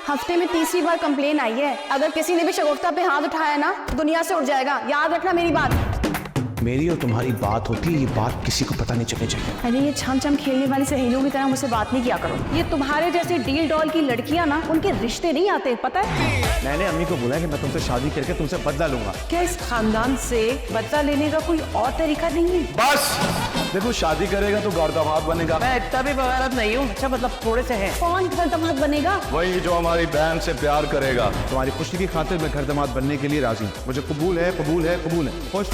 हफ्ते में 30वीं बार कंप्लेन आई है। अगर किसी ने भी शगुफ्ता पे हाथ उठाया ना तो दुनिया से उठ जाएगा। याद रखना मेरी बात। मेरी और तुम्हारी बात होती है, ये बात किसी को पता नहीं चलनी चाहिए। अरे ये छम छम खेलने वाली सहेलियों की तरह मुझसे बात नहीं किया करो। ये तुम्हारे जैसे डील डॉल की लड़कियां ना, उनके रिश्ते नहीं आते, पता है? मैंने अम्मी को बोला कि मैं तुमसे शादी करके तुमसे बदला लूंगा। क्या इस खानदान से बदला लेने का कोई और तरीका नहीं है? बस देखो, शादी करेगा तो गर्दामाद बनेगा। मैं इतना भी बगावत नहीं हूँ। अच्छा मतलब थोड़े से हैं। कौन घर दामाद बनेगा? वही जो हमारी बहन से प्यार करेगा। तुम्हारी खुशी की खातिर मैं घर दामाद बनने के लिए राजी हूँ। मुझे कबूल है, कबूल है, कबूल है। खुश?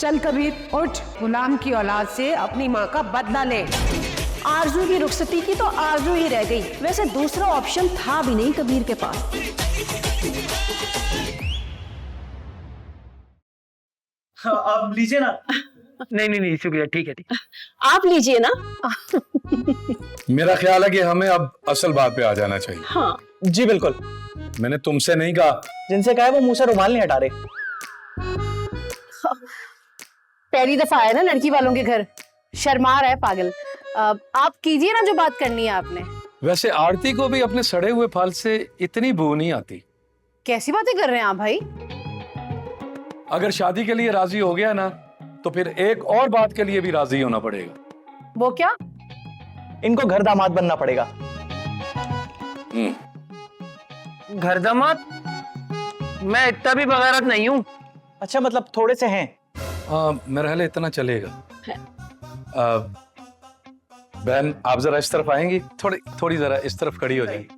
चल कबीर उठ, गुलाम की औलाद से अपनी माँ का बदला ले। आरजू की रुखसती की तो आरजू ही रह गई। वैसे दूसरा ऑप्शन था भी नहीं कबीर के पास। आप लीजिए ना। नहीं शुक्रिया, ठीक है ठीक है। आप लीजिए ना। मेरा ख्याल है कि हमें अब असल बात पे आ जाना चाहिए। हाँ जी बिल्कुल। मैंने तुमसे नहीं कहा। जिनसे कहा है वो मुंह से रुमाल नहीं हटा रहे। पहली दफा आया ना लड़की वालों के घर, शर्मा रहा है पागल। आप कीजिए ना जो बात करनी है आपने। वैसे आरती को भी अपने सड़े हुए फल से इतनी बू नहीं आती। कैसी बातें कर रहे हैं आप भाई? अगर शादी के लिए राजी हो गया ना तो फिर एक और बात के लिए भी राजी होना पड़ेगा। वो क्या? इनको घर दामाद बनना पड़ेगा। घर दामाद? मैं इतना भी बगावत नहीं हूँ। अच्छा मतलब थोड़े से हैं। मेरा ख्याल है इतना चलेगा। बहन आप जरा इस तरफ आएंगी, थोड़ी जरा इस तरफ खड़ी हो जाएगी,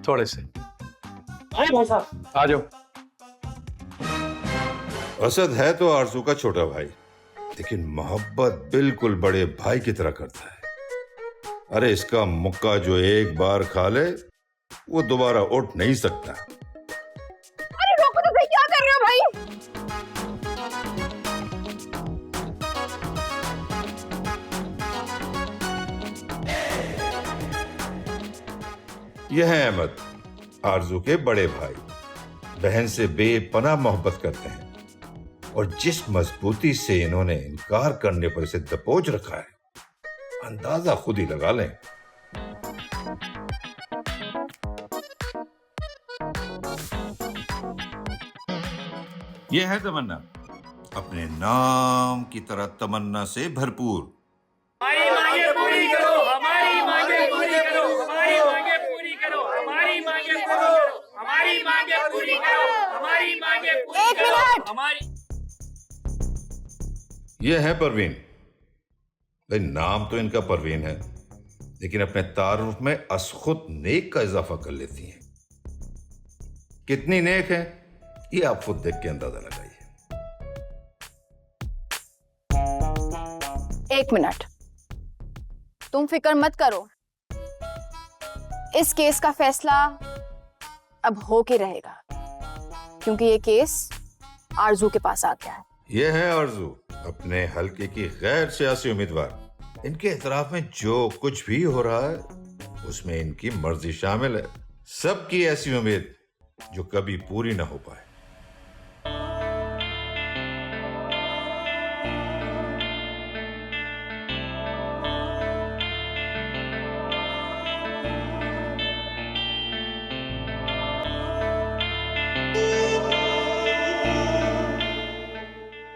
थोड़े से। अरे भाई साहब आ जाओ। असद है तो आरजू का छोटा भाई, लेकिन मोहब्बत बिल्कुल बड़े भाई की तरह करता है। अरे इसका मुक्का जो एक बार खा ले वो दोबारा उठ नहीं सकता। अरे रोको तो सही, क्या कर रहे हो भाई? यह है अहमद, आरजू के बड़े भाई। बहन से बेपनाह मोहब्बत करते हैं और जिस मजबूती से इन्होंने इनकार करने पर इसे दबोच रखा है, अंदाजा खुद ही लगा लें। यह है तमन्ना, अपने नाम की तरह तमन्ना से भरपूर। हमारी मांगे पूरी करो, हमारी मांगे पूरी करो, हमारी मांगे पूरी करो, हमारी मांगे पूरी करो, हमारी मांगे पूरी करो, हमारी मांगे पूरी करो, हमारी। यह है परवीन। भाई नाम तो इनका परवीन है, लेकिन अपने तारुफ में असखुद नेक का इजाफा कर लेती हैं। कितनी नेक है ये आप खुद देख के अंदाजा लगाइए। एक मिनट, तुम फिक्र मत करो। इस केस का फैसला अब हो के रहेगा, क्योंकि ये केस आरजू के पास आ गया है। यह है आरजू, अपने हल्के की गैर सियासी उम्मीदवार। इनके इतराफ में जो कुछ भी हो रहा है उसमें इनकी मर्जी शामिल है। सबकी ऐसी उम्मीद जो कभी पूरी ना हो पाए।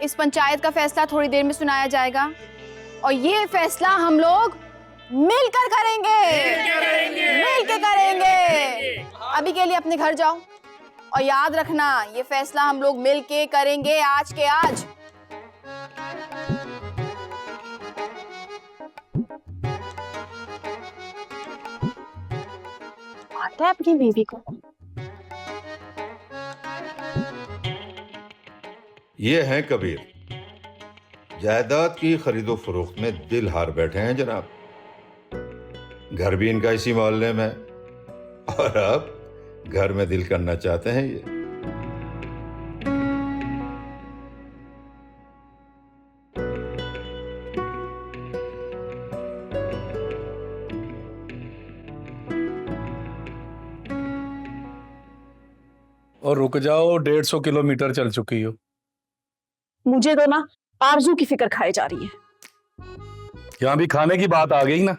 इस पंचायत का फैसला थोड़ी देर में सुनाया जाएगा और ये फैसला हम लोग मिलकर करेंगे। मिलकर करेंगे। अभी के लिए अपने घर जाओ और याद रखना, ये फैसला हम लोग मिलके करेंगे, आज के आज। आता है अपनी बीवी को। ये हैं कबीर, जायदाद की खरीदो फरोख्त में दिल हार बैठे हैं जनाब। घर भी इनका इसी मोहल्ले में और अब घर में दिल करना चाहते हैं ये। और रुक जाओ, 150 किलोमीटर चल चुकी हो। मुझे तो ना आरजू की फिक्र खाई जा रही है। यहाँ भी खाने की बात आ गई ना।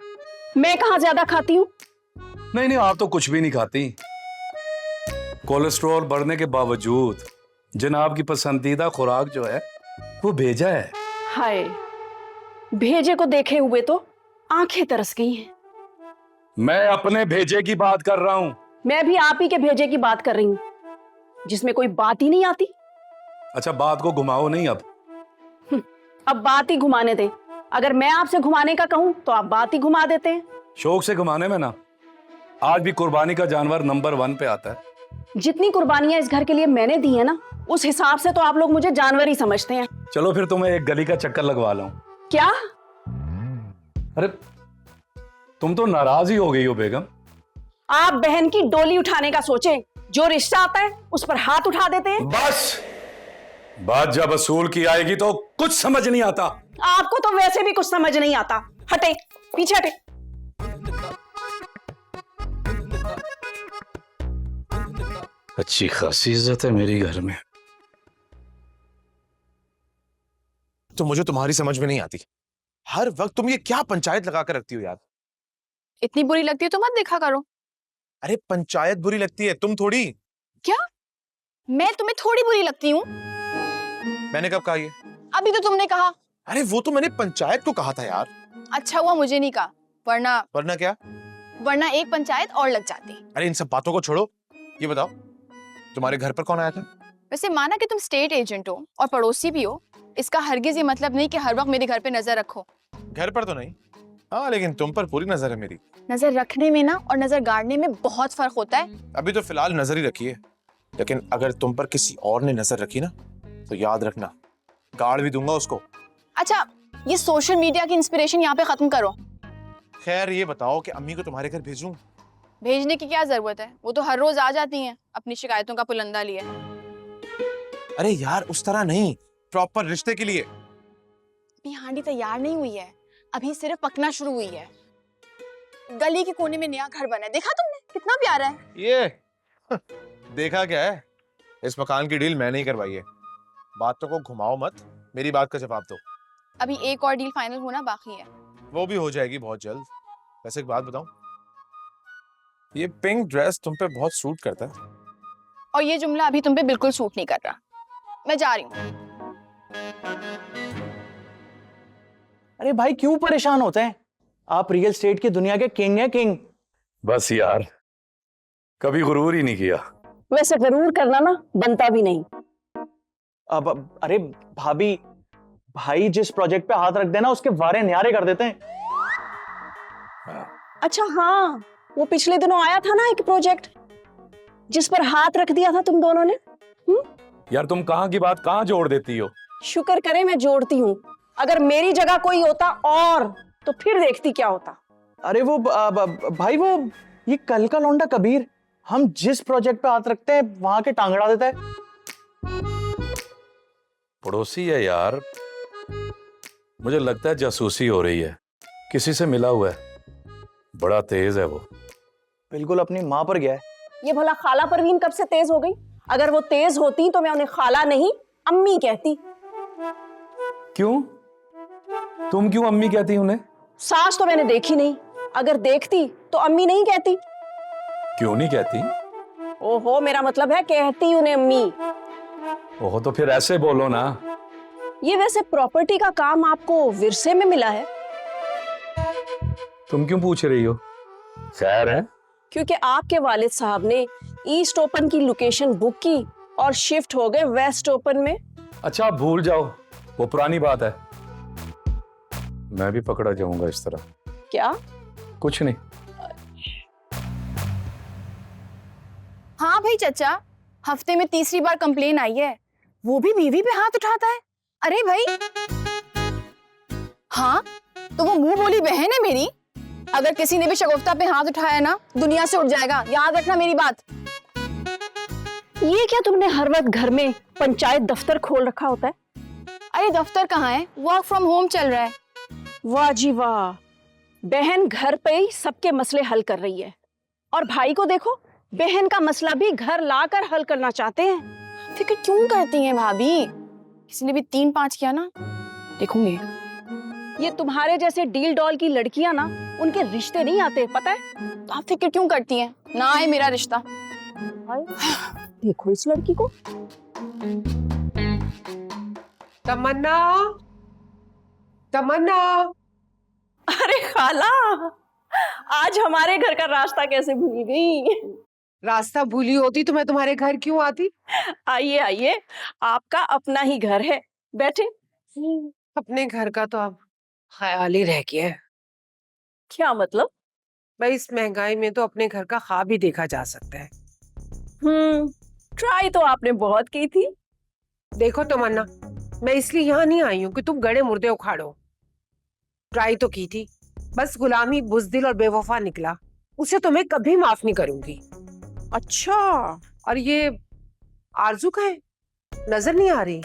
मैं कहाँ ज्यादा खाती हूँ? नहीं नहीं, आप तो कुछ भी नहीं खाती। कोलेस्ट्रॉल बढ़ने के बावजूद जनाब की पसंदीदा खुराक जो है वो भेजा है। हाय, भेजे को देखे हुए तो आंखें तरस गई हैं। मैं अपने भेजे की बात कर रहा हूं। मैं भी आप ही के भेजे की बात कर रही हूँ, जिसमें कोई बात ही नहीं आती। अच्छा, बात को घुमाओ नहीं अब। अब बात ही घुमाने दे। अगर मैं आपसे घुमाने का कहूँ तो आप बात ही घुमा देते हैं। शौक से घुमाने में ना, आज भी कुर्बानी का जानवर नंबर 1 पे आता है। जितनी कुर्बानियां इस घर के लिए मैंने दी है ना, उस हिसाब से तो आप लोग मुझे जानवर ही समझते हैं। चलो फिर तुम्हें एक गली का चक्कर लगवा लूं। क्या? अरे तुम तो नाराज ही हो गई हो बेगम। आप बहन की डोली उठाने का सोचें, जो रिश्ता आता है उस पर हाथ उठा देते हैं। बस, बात जब असूल की आएगी तो कुछ समझ नहीं आता। आपको तो वैसे भी कुछ समझ नहीं आता। हटे, पीछे हटे। अच्छी खासी इज्जत है मेरी घर में। तो मुझे तुम्हारी समझ में नहीं आती, हर वक्त तुम ये क्या पंचायत लगा कर रखती हो यार। इतनी बुरी लगती है तो मत देखा करो। अरे पंचायत बुरी लगती है, तुम थोड़ी। क्या? मैं तुम्हें थोड़ी बुरी लगती हूँ? मैंने कब कहा ये? अभी तो तुमने कहा। अरे वो तो मैंने पंचायत को कहा था यार। अच्छा हुआ मुझे नहीं कहा, वरना क्या? वरना एक पंचायत और लग जाती। अरे इन सब बातों को छोड़ो, ये बताओ तुम्हारे घर पर कौन आया था? वैसे माना कि तुम स्टेट एजेंट हो और पड़ोसी भी हो, इसका हरगिज ये मतलब नहीं कि हर वक्त मेरे घर पे नजर रखो। घर पर तो नहीं, हाँ, लेकिन तुम पर पूरी नजर है मेरी। नजर रखने में ना और नजर गाड़ने में बहुत फर्क होता है। अभी तो फिलहाल नजर ही रखी है, लेकिन अगर तुम पर किसी और ने नजर रखी ना तो याद रखना, गाड़ भी दूंगा उसको। अच्छा, ये सोशल मीडिया की इंस्पिरेशन यहाँ पे खत्म करो। खैर ये बताओ कि अम्मी को तुम्हारे घर भेजूं? भेजने की क्या जरूरत है, वो तो हर रोज आ जाती हैं अपनी शिकायतों का पुलंदा लिए। अरे यार उस तरह नहीं, प्रॉपर रिश्ते के लिए। अभी हांडी तैयार नहीं हुई है, अभी सिर्फ पकना शुरू हुई है। गली के कोने में नया घर बना है, देखा तुमने कितना प्यारा है। ये देखा क्या है, इस मकान की डील मैंने ही करवाई है। बातों को घुमाओ मत, मेरी बात का जवाब दो। अभी एक और डील फाइनल होना बाकी है। वो भी हो जाएगी बहुत जल्द। वैसे एक बात बताऊं, ये पिंक ड्रेस तुम पे बहुत सूट करता है। और ये जुमला अभी तुम पे बिल्कुल सूट नहीं कर रहा। मैं जा रही हूँ। अरे भाई क्यों परेशान होते हैं? आप रियल एस्टेट की दुनिया के किंग हैं, किंग। बस यार, कभी गुरूर ही नहीं किया। वैसे जरूर करना ना बनता भी नहीं। अब अरे भाभी, भाई जिस प्रोजेक्ट पे हाथ रख देना उसके वारे न्यारे कर देते हैं। अच्छा हाँ, वो पिछले दिनों आया था ना एक प्रोजेक्ट, जिस पर हाथ रख दिया था तुम दोनों ने। यार तुम कहाँ की बात कहाँ जोड़ देती हो। शुक्र करे मैं जोड़ती हूँ, अगर मेरी जगह कोई होता और तो फिर देखती क्या होता। अरे वो भाई, वो ये कल का लौंडा कबीर, हम जिस प्रोजेक्ट पे हाथ रखते हैं वहां के टांगड़ा देता है। पड़ोसी है यार, मुझे लगता है जासूसी हो रही है, किसी से मिला हुआ है। बड़ा तेज है वो। बिल्कुल अपनी माँ पर गया है। ये भला खाला परवीन कब से तेज हो गई? अगर वो तेज होती तो मैं उन्हें खाला नहीं अम्मी कहती। क्यों? तुम क्यों अम्मी कहती उन्हें? सास तो मैंने देखी नहीं, अगर देखती तो अम्मी नहीं कहती। क्यों नहीं कहती? ओहो, मेरा मतलब है कहती उन्हें अम्मी। ओहो, तो फिर ऐसे बोलो ना। ये वैसे प्रॉपर्टी का काम आपको विरसे में मिला है? तुम क्यों पूछ रही हो? खैर है। क्योंकि आपके वालिद साहब ने ईस्ट ओपन की लोकेशन बुक की और शिफ्ट हो गए वेस्ट ओपन में। अच्छा आप भूल जाओ, वो पुरानी बात है। मैं भी पकड़ा जाऊंगा इस तरह। क्या? कुछ नहीं। हाँ भाई चचा, हफ्ते में तीसरी बार कंप्लेन आई है, वो भी बीवी पे हाथ उठाता है। अरे भाई, हाँ तो वो मुंह बोली बहन है मेरी। अगर किसी ने भी शगुफ्ता पे हाथ उठाया ना, दुनिया से उठ जाएगा, याद रखना मेरी बात। ये क्या तुमने हर वक्त घर में पंचायत दफ्तर खोल रखा होता है? अरे दफ्तर कहाँ है, वर्क फ्रॉम होम चल रहा है। वाह जी वाह, बहन घर पे ही सबके मसले हल कर रही है। और भाई को देखो, बहन का मसला भी घर लाकर हल करना चाहते हैं। फिक्र क्यों करती हैं भाभी? किसी ने भी 3-5 किया ना, देखूंगी। ये तुम्हारे जैसे डील डॉल की लड़कियां ना उनके रिश्ते नहीं आते, पता है? तो आप फिक्र क्यों करती हैं? ना आए मेरा रिश्ता। देखो इस लड़की को। तमन्ना, तमन्ना। अरे खाला, आज हमारे घर का रास्ता कैसे भूल गई? रास्ता भूली होती तो मैं तुम्हारे घर क्यों आती? आइए आइए, आपका अपना ही घर है, बैठे। अपने घर का तो अब ख्याल ही रह गया है। क्या मतलब? भाई इस महंगाई में तो अपने घर का ख्वाब ही देखा जा सकता है। ट्राई तो आपने बहुत की थी। देखो तमन्ना, मैं इसलिए यहाँ नहीं आई हूँ कि तुम गड़े मुर्दे उखाड़ो। ट्राई तो की थी, बस गुलामी, बुज़दिल और बेवफा निकला। उसे तो मैं कभी माफ नहीं करूंगी। अच्छा, और ये आरजू का है, नजर नहीं आ रही।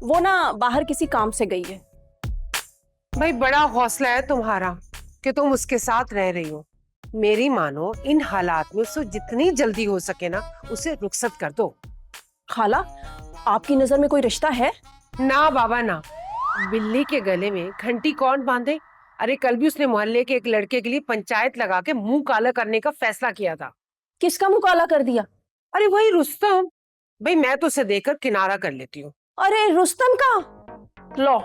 वो ना बाहर किसी काम से गई है। भाई बड़ा हौसला है तुम्हारा कि तुम उसके साथ रह रही हो। मेरी मानो, इन हालात में उसे जितनी जल्दी हो सके ना उसे रुखसत कर दो। खाला, आपकी नजर में कोई रिश्ता है? ना बाबा ना। बिल्ली के गले में घंटी कौन बांधे? अरे कल भी उसने मोहल्ले के एक लड़के के लिए पंचायत लगा के मुंह काला करने का फैसला किया था। किसका मुंह काला कर दिया? अरे वही रुस्तम। भाई मैं तो उसे देखकर किनारा कर लेती हूँ। अरे रुस्तम का? लो,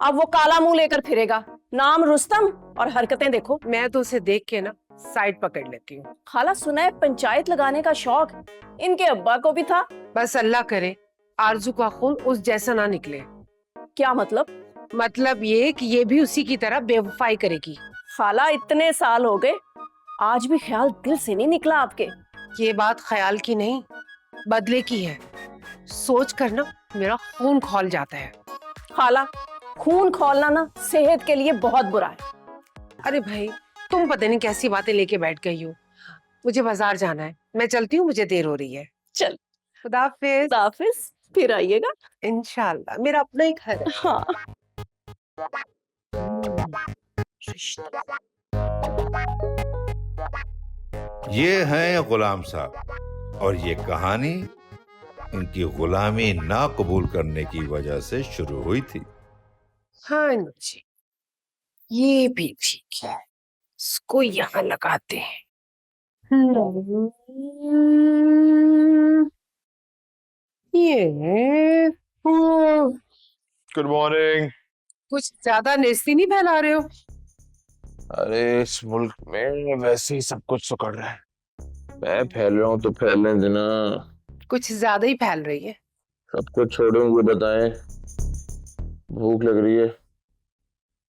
अब वो काला मुंह लेकर फिरेगा। नाम रुस्तम और हरकतें देखो। मैं तो उसे देख के ना साइड पकड़ लेती हूँ। खाला, सुना है पंचायत लगाने का शौक इनके अब्बा को भी था। बस अल्लाह करे आरजू का खून उस जैसा ना निकले। क्या मतलब? मतलब ये कि ये भी उसी की तरह बेवफाई करेगी। खाला, इतने साल हो गए, आज भी ख्याल दिल से नहीं निकला आपके? ये बात ख्याल की नहीं, बदले की है। सोच कर ना मेरा खून खौल जाता है। खाला, खून खौलना ना सेहत के लिए बहुत बुरा है। अरे भाई तुम पता नहीं कैसी बातें लेके बैठ गई हो। मुझे बाजार जाना है, मैं चलती हूँ, मुझे देर हो रही है। चल, खुदा हाफिज। खुदा हाफिज, फिर आइएगा। इंशाल्लाह, मेरा अपना ही घर है। हाँ। ये हैं गुलाम साहब, और ये कहानी इनकी गुलामी ना कबूल करने की वजह से शुरू हुई थी। हाँ जी, ये भी ठीक है, इसको यहाँ लगाते हैं। ये गुड मॉर्निंग। कुछ ज्यादा नेस्ती नहीं फैला रहे हो? अरे इस मुल्क में वैसे ही सब कुछ सुकड़ रहा है, मैं फैल रहा हूँ तो फैलने देना। कुछ ज्यादा ही फैल रही है। सब कुछ छोड़ूंगी, बताएं, भूख लग रही है।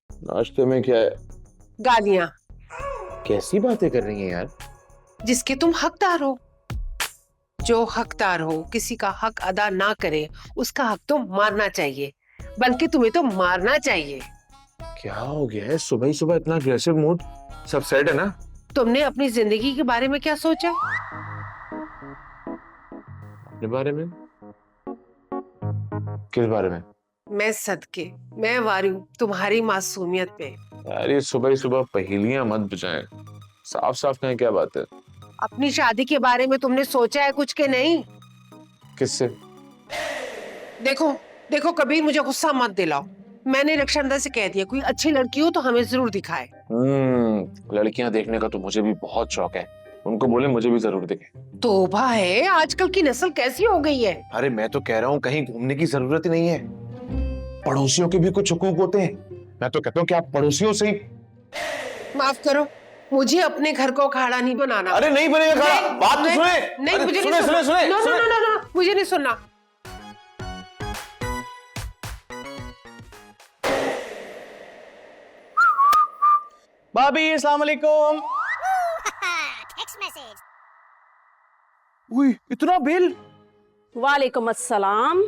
नाश्ते में क्या है? गालियां। कैसी बातें कर रही हैं यार? जिसके तुम हकदार हो। जो हकदार हो, किसी का हक अदा ना करे, उसका हक तो मारना चाहिए, बल्कि तुम्हें तो मारना चाहिए। क्या हो गया है सुबह ही सुबह इतना अग्रेसिव मूड? सब सेट है ना? तुमने अपनी जिंदगी के बारे में क्या सोचा? अपने बारे में? किस बारे में? मैं सदके, मैं वारी हूँ तुम्हारी मासूमियत पे। यार ये सुबह ही सुबह पहेलियां मत बुझाएं, साफ साफ कहें क्या बात है? अपनी शादी के बारे में तुमने सोचा है कुछ के नहीं? किससे? देखो देखो कबीर, मुझे गुस्सा मत दिलाओ। मैंने रक्षांदा से कह दिया कोई अच्छी लड़की हो तो हमें जरूर दिखाए। लड़कियां देखने का तो मुझे भी बहुत शौक है, उनको बोले मुझे भी जरूर दिखे। तौबा है, आजकल की नस्ल कैसी हो गई है। अरे मैं तो कह रहा हूँ कहीं घूमने की जरूरत ही नहीं है, पड़ोसियों के भी कुछ हुकूक होते हैं। मैं तो कहता हूँ कि आप पड़ोसियों से ही। माफ करो, मुझे अपने घर को खाड़ा नहीं बनाना। अरे नहीं बनेगा खाड़ा, बात तो सुने। नहीं, अरे मुझे सुने, नहीं सुने, सुने, नो, सुने। नो, नो, नो, नो, मुझे नहीं सुनना। भाभी अस्सलाम वालेकुम। उई, इतना बिल? वालेकुम अस्सलाम।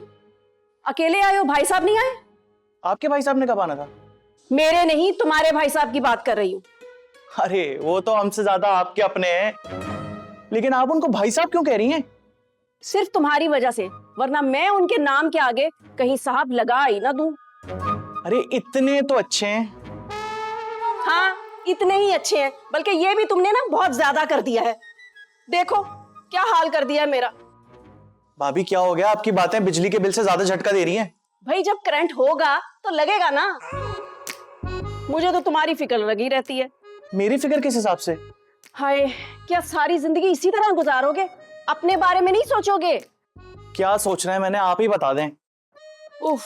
अकेले आए हो? भाई साहब नहीं आए? आपके भाई साहब ने कब आना था? मेरे नहीं, तुम्हारे भाई साहब की बात कर रही हूँ। अरे वो तो हमसे ज्यादा आपके अपने हैं, लेकिन आप उनको भाई साहब क्यों कह रही हैं? सिर्फ तुम्हारी वजह से, वरना मैं उनके नाम के आगे कहीं साहब लगा ही ना दूं। अरे इतने तो अच्छे हैं। हाँ, इतने ही अच्छे हैं, बल्कि ये भी तुमने ना बहुत ज्यादा कर दिया है। देखो क्या हाल कर दिया है मेरा। भाभी क्या हो गया? आपकी बातें बिजली के बिल से ज्यादा झटका दे रही हैं। भाई जब करंट होगा तो लगेगा ना। मुझे तो तुम्हारी फिक्र लगी रहती है। मेरी फिक्र किस हिसाब से? हाय, क्या सारी जिंदगी इसी तरह गुजारोगे? अपने बारे में नहीं सोचोगे? क्या सोचना है मैंने, आप ही बता दें। उफ,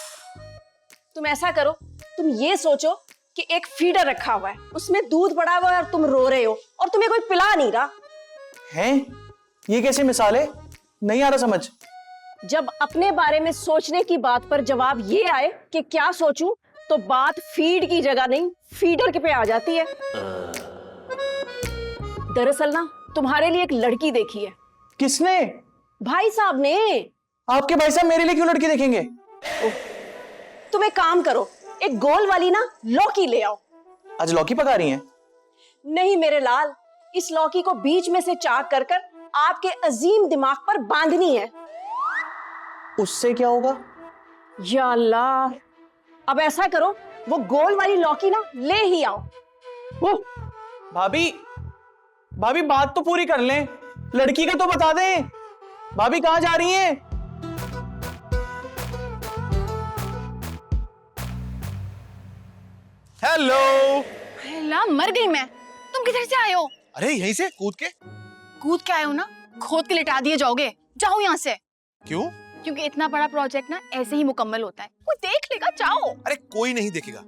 तुम ऐसा करो, तुम ये सोचो कि एक फीडर रखा हुआ है, उसमें दूध पड़ा हुआ है और तुम रो रहे हो और तुम्हें कोई पिला नहीं रहा। हैं? ये कैसी मिसाल है? नहीं आ रहा समझ। जब अपने बारे में सोचने की बात पर जवाब ये आए कि क्या सोचूं, तो बात फीड की जगह नहीं फीडर के पे आ जाती है। दरअसल ना, तुम्हारे लिए एक लड़की देखी है। किसने? भाई साहब ने। आपके भाई साहब मेरे लिए क्यों लड़की देखेंगे? तुम एक काम करो, एक गोल वाली ना लौकी ले आओ। आज लौकी पका रही हैं? नहीं मेरे लाल, इस लौकी को बीच में से चाक कर कर आपके अजीम दिमाग पर बांधनी है। उससे क्या होगा? या अल्लाह, अब ऐसा करो, वो गोल वाली लौकी ना ले ही आओ। भाभी, भाभी बात तो पूरी कर लें, लड़की का तो बता दें। भाभी कहाँ जा रही हैं? हेलो। अल्लाह, मर गई मैं। तुम किधर से आए हो? अरे यहीं से कूद के। कूद के आए हो ना, खोद के लिटा दिए जाओगे। जाओ यहाँ से। क्यों? क्योंकि इतना बड़ा प्रोजेक्ट ना ऐसे ही मुकम्मल होता है, कोई देख लेगा। जाओ। अरे कोई नहीं देखेगा।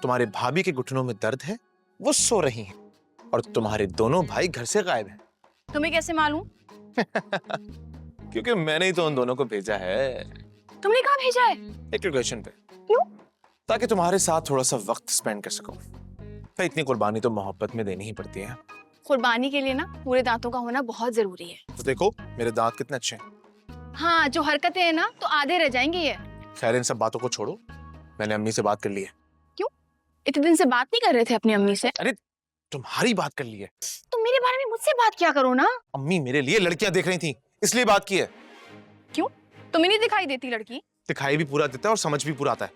तुम्हारे भाभी के घुटनों में दर्द है, वो सो रही हैं, और तुम्हारे दोनों भाई घर से गायब हैं। तुम्हें कैसे मालूम? क्योंकि मैंने ही तो उन दोनों को भेजा है। तुमने कहाँ भेजा है? एक लोकेशन पे। क्यों? ताकि तुम्हारे साथ थोड़ा सा वक्त स्पेंड कर सकूं। तो इतनी कुर्बानी तो मोहब्बत में देनी ही पड़ती है। कुर्बानी के लिए ना पूरे दांतों का होना बहुत जरूरी है। तो देखो मेरे दांत कितने अच्छे हैं। हाँ, जो हरकतें हैं ना तो आधे रह जाएंगे ये। खैर इन सब बातों को छोड़ो, मैंने अम्मी से बात कर ली है। क्यों? इतने दिन से बात नहीं कर रहे थे अपनी अम्मी से? अरे तुम्हारी बात कर ली है। तुम मेरे बारे में मुझसे बात क्या करो ना। अम्मी मेरे लिए लड़कियां देख रही थी, इसलिए बात की है। क्यों? तुम्हें नहीं दिखाई देती लड़की? दिखाई भी पूरा देता है और समझ भी पूरा आता है।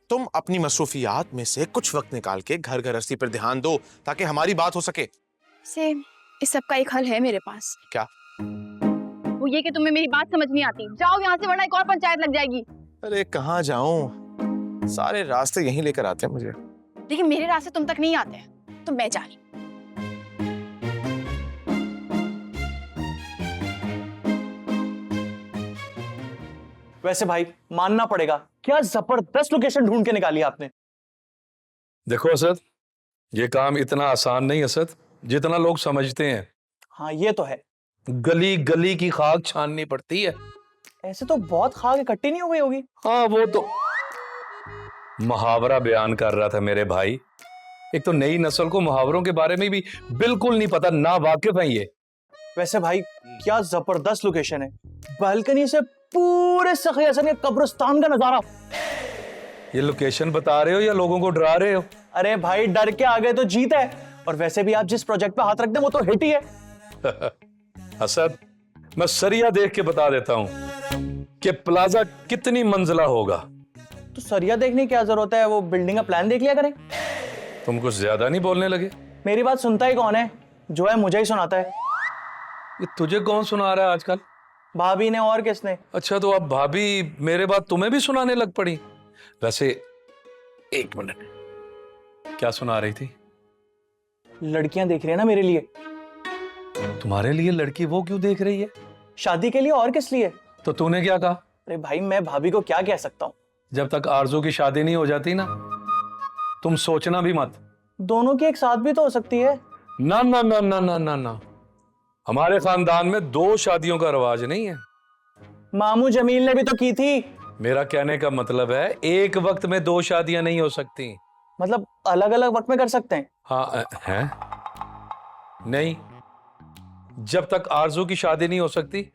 तुम अपनी मसरूफियात में से कुछ वक्त निकाल के घर गृहस्थी पर ध्यान दो, ताकि हमारी बात हो सके। से इस सब का एक हल है मेरे पास। क्या? वो ये कि तुम्हें मेरी बात समझ नहीं आती। जाओ यहाँ से, वरना एक और पंचायत लग जाएगी। अरे कहाँ जाऊं, सारे रास्ते यहीं लेकर आते हैं मुझे। लेकिन मेरे रास्ते तुम तक नहीं आते हैं, तो मैं जा रही। वैसे भाई मानना पड़ेगा, क्या जबरदस्त लोकेशन ढूंढ के निकाली आपने। देखो असद, ये काम इतना आसान नहीं असद जितना लोग समझते हैं। हाँ ये तो है, गली गली की खाक छाननी पड़ती है। ऐसे तो बहुत खाक इकट्ठी नहीं हो गई होगी। हाँ वो तो मुहावरा बयान कर रहा था मेरे भाई। एक तो नई नस्ल को मुहावरों के बारे में भी बिल्कुल नहीं पता, ना वाकिफ है ये। वैसे भाई क्या जबरदस्त लोकेशन है, बालकनी से पूरे सखी हसन के कब्रिस्तान का नजारा। ये लोकेशन बता रहे हो या लोगों को डरा रहे हो? अरे भाई डर के आ गए तो जीत है, और वैसे भी आप जिस प्रोजेक्ट पे हाथ रखते हैं वो तो हिट ही है। असद, मैं सरिया देख के बता देता हूं कि प्लाजा कितनी मंजिला होगा। तो सरिया देखने की क्या जरूरत है, वो बिल्डिंग का प्लान देख लिया करें। तुम कुछ ज्यादा नहीं बोलने लगे? मेरी बात सुनता ही कौन है, जो है मुझे ही सुनाता है। ये तुझे कौन सुना रहा है आजकल? भाभी ने, और किसने। अच्छा, तो अब भाभी मेरे बात तुम्हें भी सुनाने लग पड़ी। वैसे एक मिनट, क्या सुना रही थी? लड़कियां देख रही है ना मेरे लिए। तुम्हारे लिए लड़की वो क्यों देख रही है? शादी के लिए, और किस लिए। तो तूने क्या कहा? अरे भाई मैं भाभी को क्या कह सकता हूँ। जब तक आरजू की शादी नहीं हो जाती ना, तुम सोचना भी मत। दोनों की एक साथ भी तो हो सकती है। ना ना ना ना ना ना ना, हमारे खानदान में 2 शादियों का रिवाज नहीं है। मामू जमील ने भी तो की थी। मेरा कहने का मतलब है एक वक्त में 2 शादियां नहीं हो सकती। मतलब अलग अलग वक्त में कर सकते हैं। हाँ हैं? नहीं, जब तक आरजू की शादी नहीं हो सकती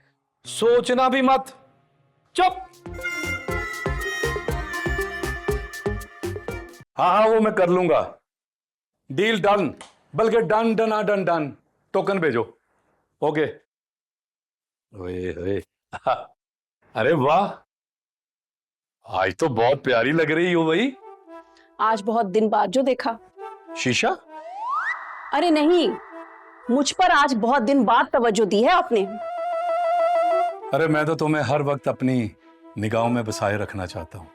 सोचना भी मत। चुप। हाँ वो मैं कर लूंगा, डील डन, बल्कि done done done done. Token भेजो। ओके। ओए ओए, अरे वाह, आज तो बहुत प्यारी लग रही हो भाई। आज बहुत दिन बाद जो देखा। शीशा? अरे नहीं, मुझ पर आज बहुत दिन बाद तवज्जो दी है आपने। अरे मैं तो तुम्हें हर वक्त अपनी निगाहों में बसाए रखना चाहता हूँ।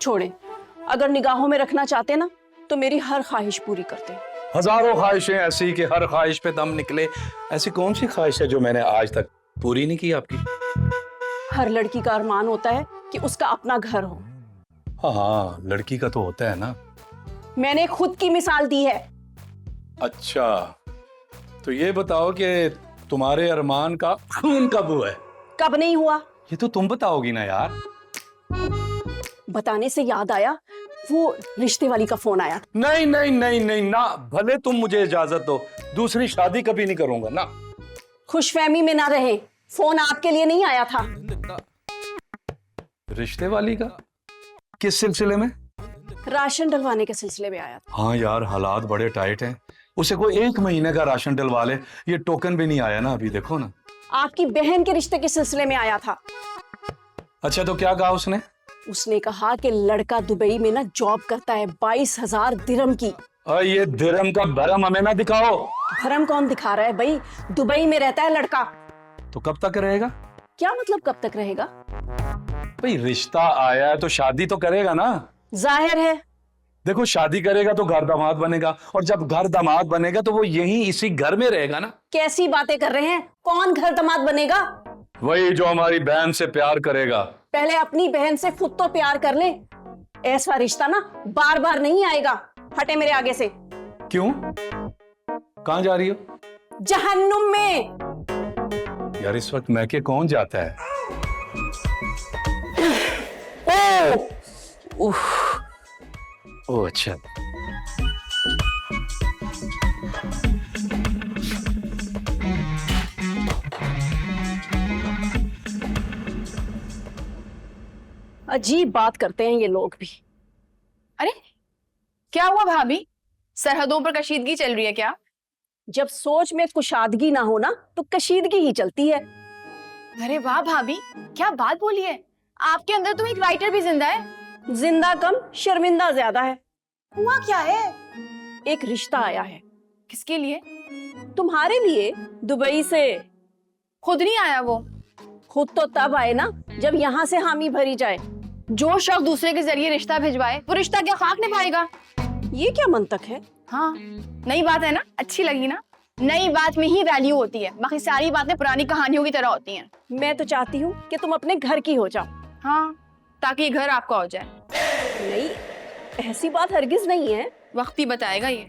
छोड़े, अगर निगाहों में रखना चाहते ना तो मेरी हर ख्वाहिश पूरी करते। हजारों ख्वाहिशें ऐसी कि हर ख्वाहिश पे दम निकले। ऐसी कौन सी ख्वाहिश है जो मैंने आज तक पूरी नहीं की आपकी? हर लड़की का अरमान होता है कि उसका अपना घर हो। हाँ हाँ, लड़की का तो होता है ना। मैंने खुद की मिसाल दी है। अच्छा, तो ये बताओ कि तुम्हारे अरमान का खून कब हुआ है? कब नहीं हुआ? ये तो तुम बताओगी ना यार। बताने से याद आया, वो रिश्ते वाली का फोन आया। नहीं नहीं नहीं नहीं ना, भले तुम मुझे इजाजत दो, दूसरी शादी कभी नहीं करूंगा ना। खुशफहमी में ना रहे, फोन आपके लिए नहीं आया था। रिश्ते वाली का? किस सिलसिले में? राशन डलवाने के सिलसिले में आया था। हाँ यार, हालात बड़े टाइट हैं। उसे कोई 1 महीने का राशन डलवा ले, ये टोकन भी नहीं आया ना अभी, देखो ना। आपकी बहन के रिश्ते के सिलसिले में आया था। अच्छा, तो क्या कहा उसने? उसने कहा कि लड़का दुबई में ना जॉब करता है 22,000 दिरहम की। ये दिरहम का भरम हमें ना दिखाओ। भरम कौन दिखा रहा है भाई? दुबई में रहता है लड़का। तो कब तक रहेगा? क्या मतलब कब तक रहेगा? भाई रिश्ता आया है तो शादी तो करेगा ना। जाहिर है। देखो, शादी करेगा तो घर दामाद बनेगा, और जब घर दामाद बनेगा तो वो यहीं इसी घर में रहेगा ना। कैसी बातें कर रहे हैं? कौन घर दामाद बनेगा? वही जो हमारी बहन से प्यार करेगा। पहले अपनी बहन से खुद तो प्यार कर ले। ऐसा रिश्ता ना बार बार नहीं आएगा। हटे मेरे आगे से। क्यों? कहां जा रही हो? जहन्नुम में। यार इस वक्त मैके कौन जाता है? ओह अच्छा। अजीब बात करते हैं ये लोग भी। अरे क्या हुआ भाभी, सरहदों पर कशीदगी चल रही है क्या? जब सोच में कुशादगी ना हो ना तो कशीदगी ही चलती है। अरे वाह भाभी, क्या बात बोली है। आपके अंदर तो एक राइटर भी जिंदा है। जिंदा कम शर्मिंदा ज्यादा है। हुआ क्या है? एक रिश्ता आया है। किसके लिए? तुम्हारे लिए, दुबई से। खुद नहीं आया वो? खुद तो तब आए ना जब यहाँ से हामी भरी जाए। जो शख्स दूसरे के जरिए रिश्ता भिजवाए वो रिश्ता क्या खाक निभाएगा? ये क्या मंतक है? हाँ, नई बात है ना, अच्छी लगी ना। नई बात में ही वैल्यू होती है, बाकी सारी बातें पुरानी कहानियों की तरह होती हैं। मैं तो चाहती हूँ कि तुम अपने घर की हो जाओ। हाँ, ताकि घर आपका हो जाए। नहीं, ऐसी बात हरगिज नहीं है। वक्त ही बताएगा ये।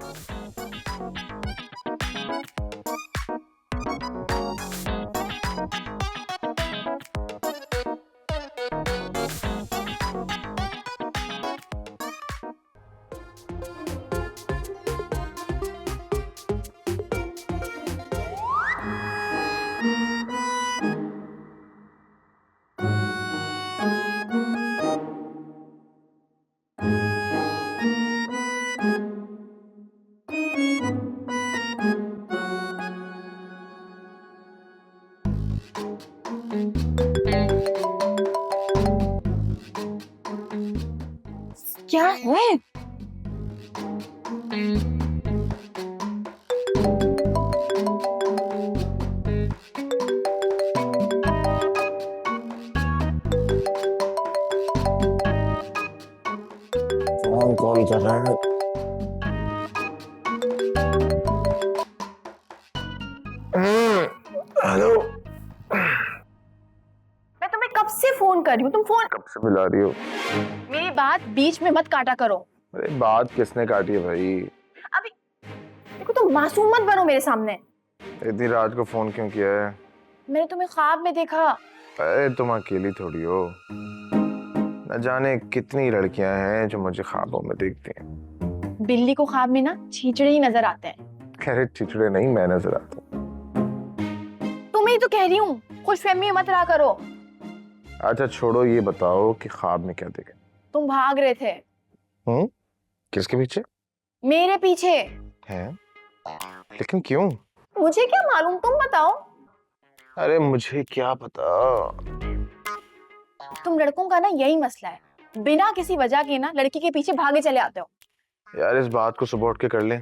क्या है? फोन कॉल कर रहा है। हेलो। मैं तुम्हें कब से फोन कर रही हूँ, तुम फोन कब से मिला रही हो? मेरी बात बीच में मत काटा करो। अरे बात किसने काटी है भाई? अभी देखो, तुम मासूम मत बनो मेरे सामने। इतनी रात को फोन क्यों किया है? मैंने तुम्हें ख्वाब में देखा। अरे तुम अकेली थोड़ी हो, न जाने कितनी लड़कियां हैं जो मुझे ख्वाबों में देखती हैं। बिल्ली को ख्वाब में ना छींचड़े ही नजर आते हैं। अरे चिचड़े नहीं, मैं नजर आता हूँ। तुम्हें ही तो कह रही हूँ, खुशफहमी मत रहा करो। अच्छा छोड़ो, ये बताओ कि ख्वाब में क्या देखा? तुम भाग रहे थे। किसके पीछे? मेरे पीछे। हैं? लेकिन क्यों? मुझे क्या मालूम, तुम बताओ। अरे मुझे क्या पता। तुम लड़कों का ना यही मसला है, बिना किसी वजह के ना लड़की के पीछे भागे चले आते हो। यार इस बात को सुबह उठ के कर ले,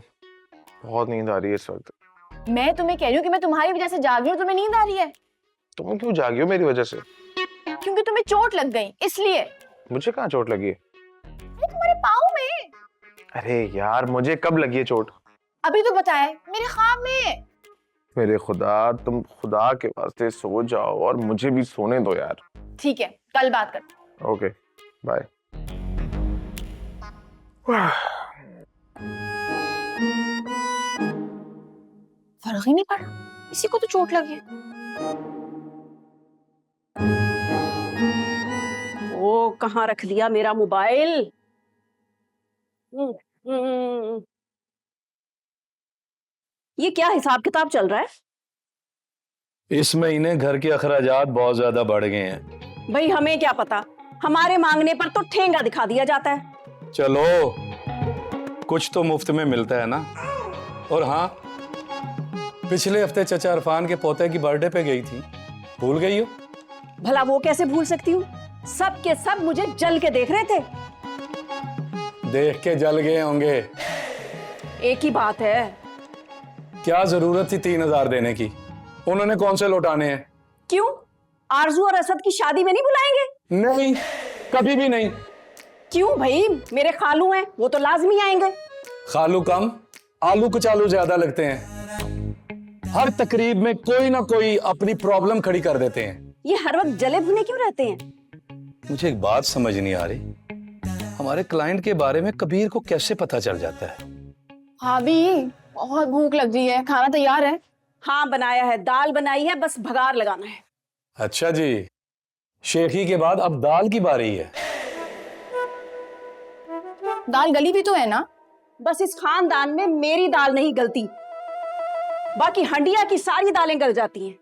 बहुत नींद आ रही है इस वक्त। मैं तुम्हें कह रही हूँ कि मैं तुम्हारी वजह से जाग रही हूँ, तुम्हें नींद आ रही है। तुम क्यों जागी हो मेरी वजह से? क्योंकि तुम्हें चोट लग गई इसलिए। मुझे कहाँ चोट लगी है? तुम्हारे पाँव में। अरे यार मुझे कब लगी है चोट? अभी तो बताए मेरे ख्वाब में। मेरे खुदा, तुम खुदा के वास्ते सो जाओ और मुझे भी सोने दो यार। ठीक है, कल बात करते हैं। Okay bye. फर्क ही नहीं पड़ा, इसी को तो चोट लगी। वो कहाँ रख दिया मेरा मोबाइल? ये क्या हिसाब किताब चल रहा है? इस महीने घर के अखराजात बहुत ज्यादा बढ़ गए हैं। भाई हमें क्या पता, हमारे मांगने पर तो ठेंगा दिखा दिया जाता है। चलो, कुछ तो मुफ्त में मिलता है ना। और हाँ, पिछले हफ्ते चचा इरफान के पोते की बर्थडे पे गई थी, भूल गई हो? भला वो कैसे भूल सकती हूँ? सब के सब मुझे जल के देख रहे थे। देख के जल गए होंगे। एक ही बात है। क्या जरूरत थी 3,000 देने की? उन्होंने कौन से लौटाने हैं? क्यों? आरजू और असद की शादी में नहीं बुलाएंगे? नहीं, कभी भी नहीं। क्यों भाई? मेरे खालू हैं, वो तो लाजमी आएंगे। खालू कम, आलू कचालू ज्यादा लगते हैं। हर तकरीब में कोई ना कोई अपनी प्रॉब्लम खड़ी कर देते हैं। ये हर वक्त जले भुने क्यों रहते हैं? मुझे एक बात समझ नहीं आ रही, हमारे क्लाइंट के बारे में कबीर को कैसे पता चल जाता है? भाभी बहुत भूख लग रही है, खाना तैयार है? हाँ बनाया है, दाल बनाई है, बस भगार लगाना है। अच्छा जी, शेखी के बाद अब दाल की बारी है। दाल गली भी तो है ना? बस इस खानदान में मेरी दाल नहीं गलती, बाकी हंडिया की सारी दालें गल जाती हैं।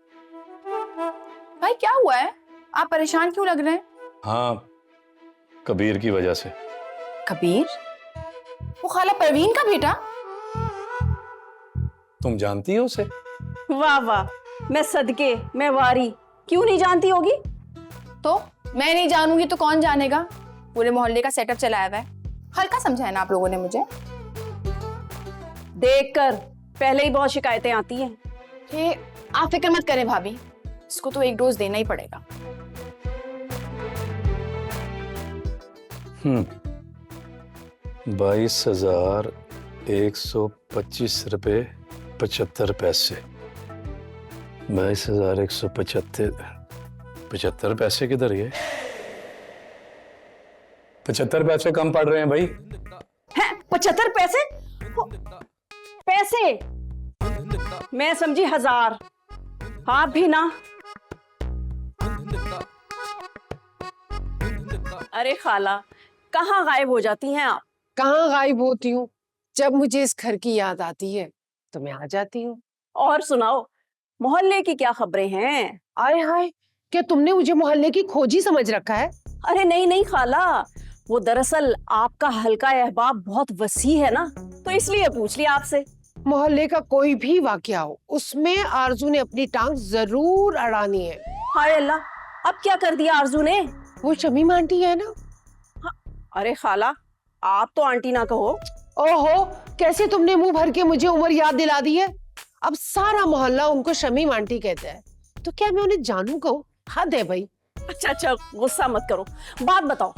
भाई क्या हुआ है, आप परेशान क्यों लग रहे हैं? हाँ, कबीर की वजह से। कबीर? वो खाला परवीन का बेटा? तुम जानती हो उसे? वाह वाह, मैं सदके, मैं वारी, क्यों नहीं जानती होगी? तो मैं नहीं जानूंगी तो कौन जानेगा? पूरे मोहल्ले का सेटअप चलाया हुआ है। हल्का समझा है ना आप लोगों ने मुझे? देखकर पहले ही बहुत शिकायतें आती हैं। ये आप फिक्र मत करें भाभी, इसको तो एक डोज देना ही पड़ेगा। 22,125 रुपये 75 पैसे। 22,175 पैसे किधर गए? 75 पैसे कम पड़ रहे हैं भाई। हैं 75 पैसे? पैसे मैं समझी 1000। आप भी ना। अरे खाला, कहाँ गायब हो जाती हैं आप? कहाँ गायब होती हूँ? जब मुझे इस घर की याद आती है तो मैं आ जाती हूँ। और सुनाओ, मोहल्ले की क्या खबरें हैं? आय हाय, क्या तुमने मुझे मोहल्ले की खोजी समझ रखा है? अरे नहीं नहीं खाला, वो दरअसल आपका हल्का अहबाब बहुत वसी है ना, तो इसलिए पूछ लिया आपसे। मोहल्ले का कोई भी वाकया हो, उसमें आरजू ने अपनी टांग जरूर अड़ानी है। हाय अल्लाह, अब क्या कर दिया आरजू ने? वो शमीम आंटी है ना? अरे खाला, आप तो आंटी ना कहो। ओहो, कैसे तुमने मुंह भर के मुझे उम्र याद दिला दी है। अब सारा मोहल्ला उनको शमीम आंटी कहता है, तो क्या मैं उन्हें जानू कहूँ? हद है भाई। अच्छा अच्छा, गुस्सा मत करो, बात बताओ।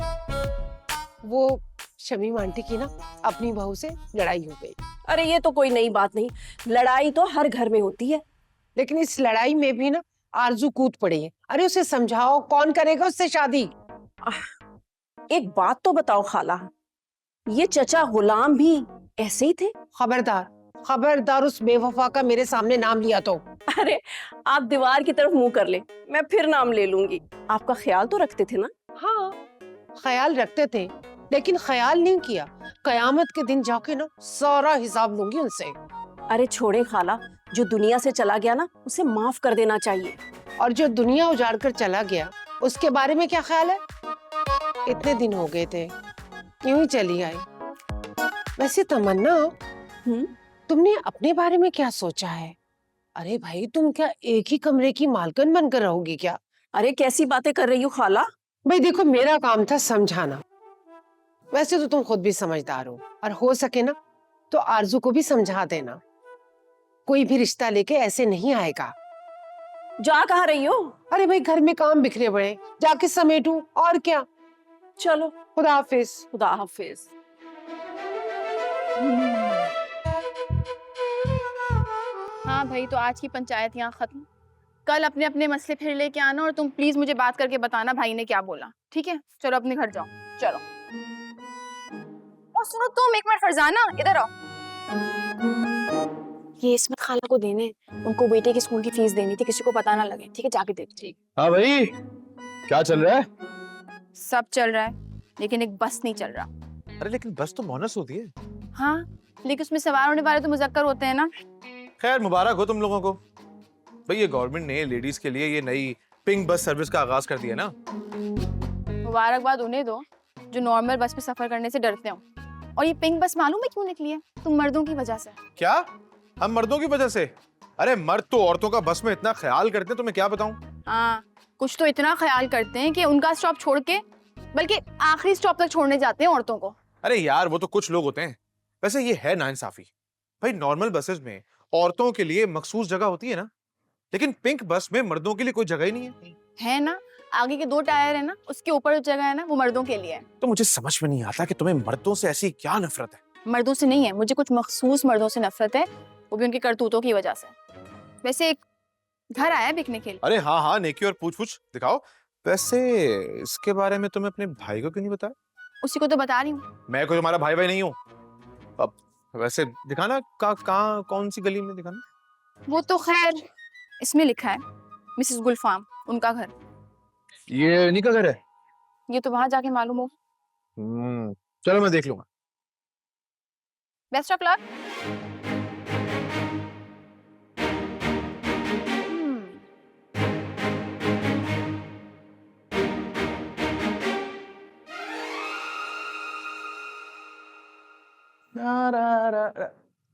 वो शमीम आंटी की ना अपनी बहू से लड़ाई हो गई। अरे ये तो कोई नई बात नहीं, लड़ाई तो हर घर में होती है। लेकिन इस लड़ाई में भी ना आरजू कूद पड़ी है। अरे उसे समझाओ, कौन करेगा उससे शादी? एक बात तो बताओ खाला, ये चचा गुलाम भी ऐसे ही थे? खबरदार खबरदार, उस बेवफा का मेरे सामने नाम लिया तो। अरे आप दीवार की तरफ मुंह कर ले, मैं फिर नाम ले लूंगी। आपका ख्याल तो रखते थे ना? हाँ, ख्याल रखते थे, लेकिन ख्याल नहीं किया। कयामत के दिन जाके ना सारा हिसाब लूंगी उनसे। अरे छोड़े खाला, जो दुनिया से चला गया ना, उसे माफ कर देना चाहिए। और जो दुनिया उजाड़ कर चला गया, उसके बारे में क्या ख्याल है? इतने दिन हो गए थे, यूं ही चली आई। वैसे तमन्ना, तुमने अपने बारे में क्या सोचा है? अरे भाई, तुम क्या एक ही कमरे की मालकिन बनकर रहोगी क्या? अरे कैसी बातें कर रही हो खाला? भाई देखो, मेरा काम था समझाना। वैसे तो तुम खुद भी समझदार हो, और हो सके ना तो आरजू को भी समझा देना। कोई भी रिश्ता लेके ऐसे नहीं आएगा। जा कहाँ रही हो? अरे भाई, घर में काम बिखरे पड़े, जाके समेटूं, और क्या। चलो, खुदा हाफिज। खुदा हाफिज। हाँ भाई, तो आज की पंचायत यहाँ खत्म। कल अपने अपने मसले फिर लेके आना और तुम प्लीज मुझे बात करके बताना भाई ने क्या बोला, ठीक है? चलो अपने घर जाओ, चलो। और सुनो तुम, एक मिनट फरजाना, इधर आओ। ये इसमत खाला को देने, उनको बेटे की स्कूल की फीस देनी थी, किसी को पता ना लगे, ठीक है? जाके देख। ठीक। हाँ भाई, क्या चल रहा है? सब चल रहा है, लेकिन एक बस नहीं चल रहा। अरे लेकिन बस तो बोनस होती है। हाँ, लेकिन उसमें सवार होने वाले तो मुजक्कर होते हैं ना। खैर मुबारक हो तुम लोगों को भाई, ये गवर्नमेंट ने लेडीज के लिए ये नई पिंक बस सर्विस का आगाज कर दिया ना। मुबारकबाद उन्हें दो जो नॉर्मल बस में सफर करने से डरते हो। और ये पिंक बस मालूम है क्यों निकली है? तुम मर्दों की वजह से। क्या? हम मर्दों की वजह से? अरे मर्द तो औरतों का बस में इतना ख्याल करते हैं, तुम्हें क्या बताऊं। हाँ, कुछ तो इतना ख्याल करते हैं कि उनका स्टॉप छोड़ के बल्कि आखिरी स्टॉप तक छोड़ने जाते हैं औरतों को। अरे यार वो तो कुछ लोग होते हैं। वैसे ये है नाइंसाफी भाई, नॉर्मल बसेस में औरतों के लिए मखसूस जगह होती है ना, लेकिन पिंक बस में मर्दों के लिए कोई जगह ही नहीं है ना? आगे के 2 टायर है ना, उसके ऊपर जो जगह है ना, वो मर्दों के लिए है। तो मुझे समझ में नहीं आता कि तुम्हें मर्दों से ऐसी क्या नफरत है। मर्दों से नहीं है, मुझे कुछ मखसूस मर्दों से नफरत है, वो भी उनकी करतूतों की वजह से। वैसे एक घर आया है बिकने के लिए। अरे हाँ हाँ, नेकी और पूछ पूछ दिखाओ। वैसे इसके बारे में तुमने अपने भाई को क्यों नहीं बताया? उसी को तो बता रही हूँ। मैं कोई तुम्हारा भाई नहीं हूँ। अब वैसे दिखाना कहाँ कौन सी गली में दिखाना। वो तो खैर इसमें लिखा है मिसेस गुलफाम, उनका घर। ये इन्हीं का घर है? ये तो वहां जाके मालूम हो। चलो मैं देख लूंगा। Best of luck.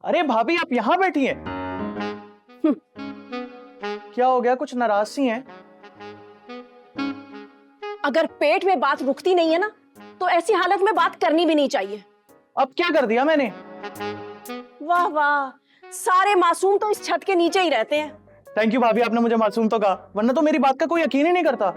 अरे भाभी, आप यहाँ बैठी हैं? क्या हो गया? कुछ नाराज सी हैं? अगर पेट में बात रुकती नहीं है ना, तो ऐसी हालत में बात करनी भी नहीं चाहिए। अब क्या कर दिया मैंने? वाह वाह, सारे मासूम तो इस छत के नीचे ही रहते हैं। थैंक यू भाभी, आपने मुझे मासूम तो कहा, वरना तो मेरी बात का कोई यकीन ही नहीं करता।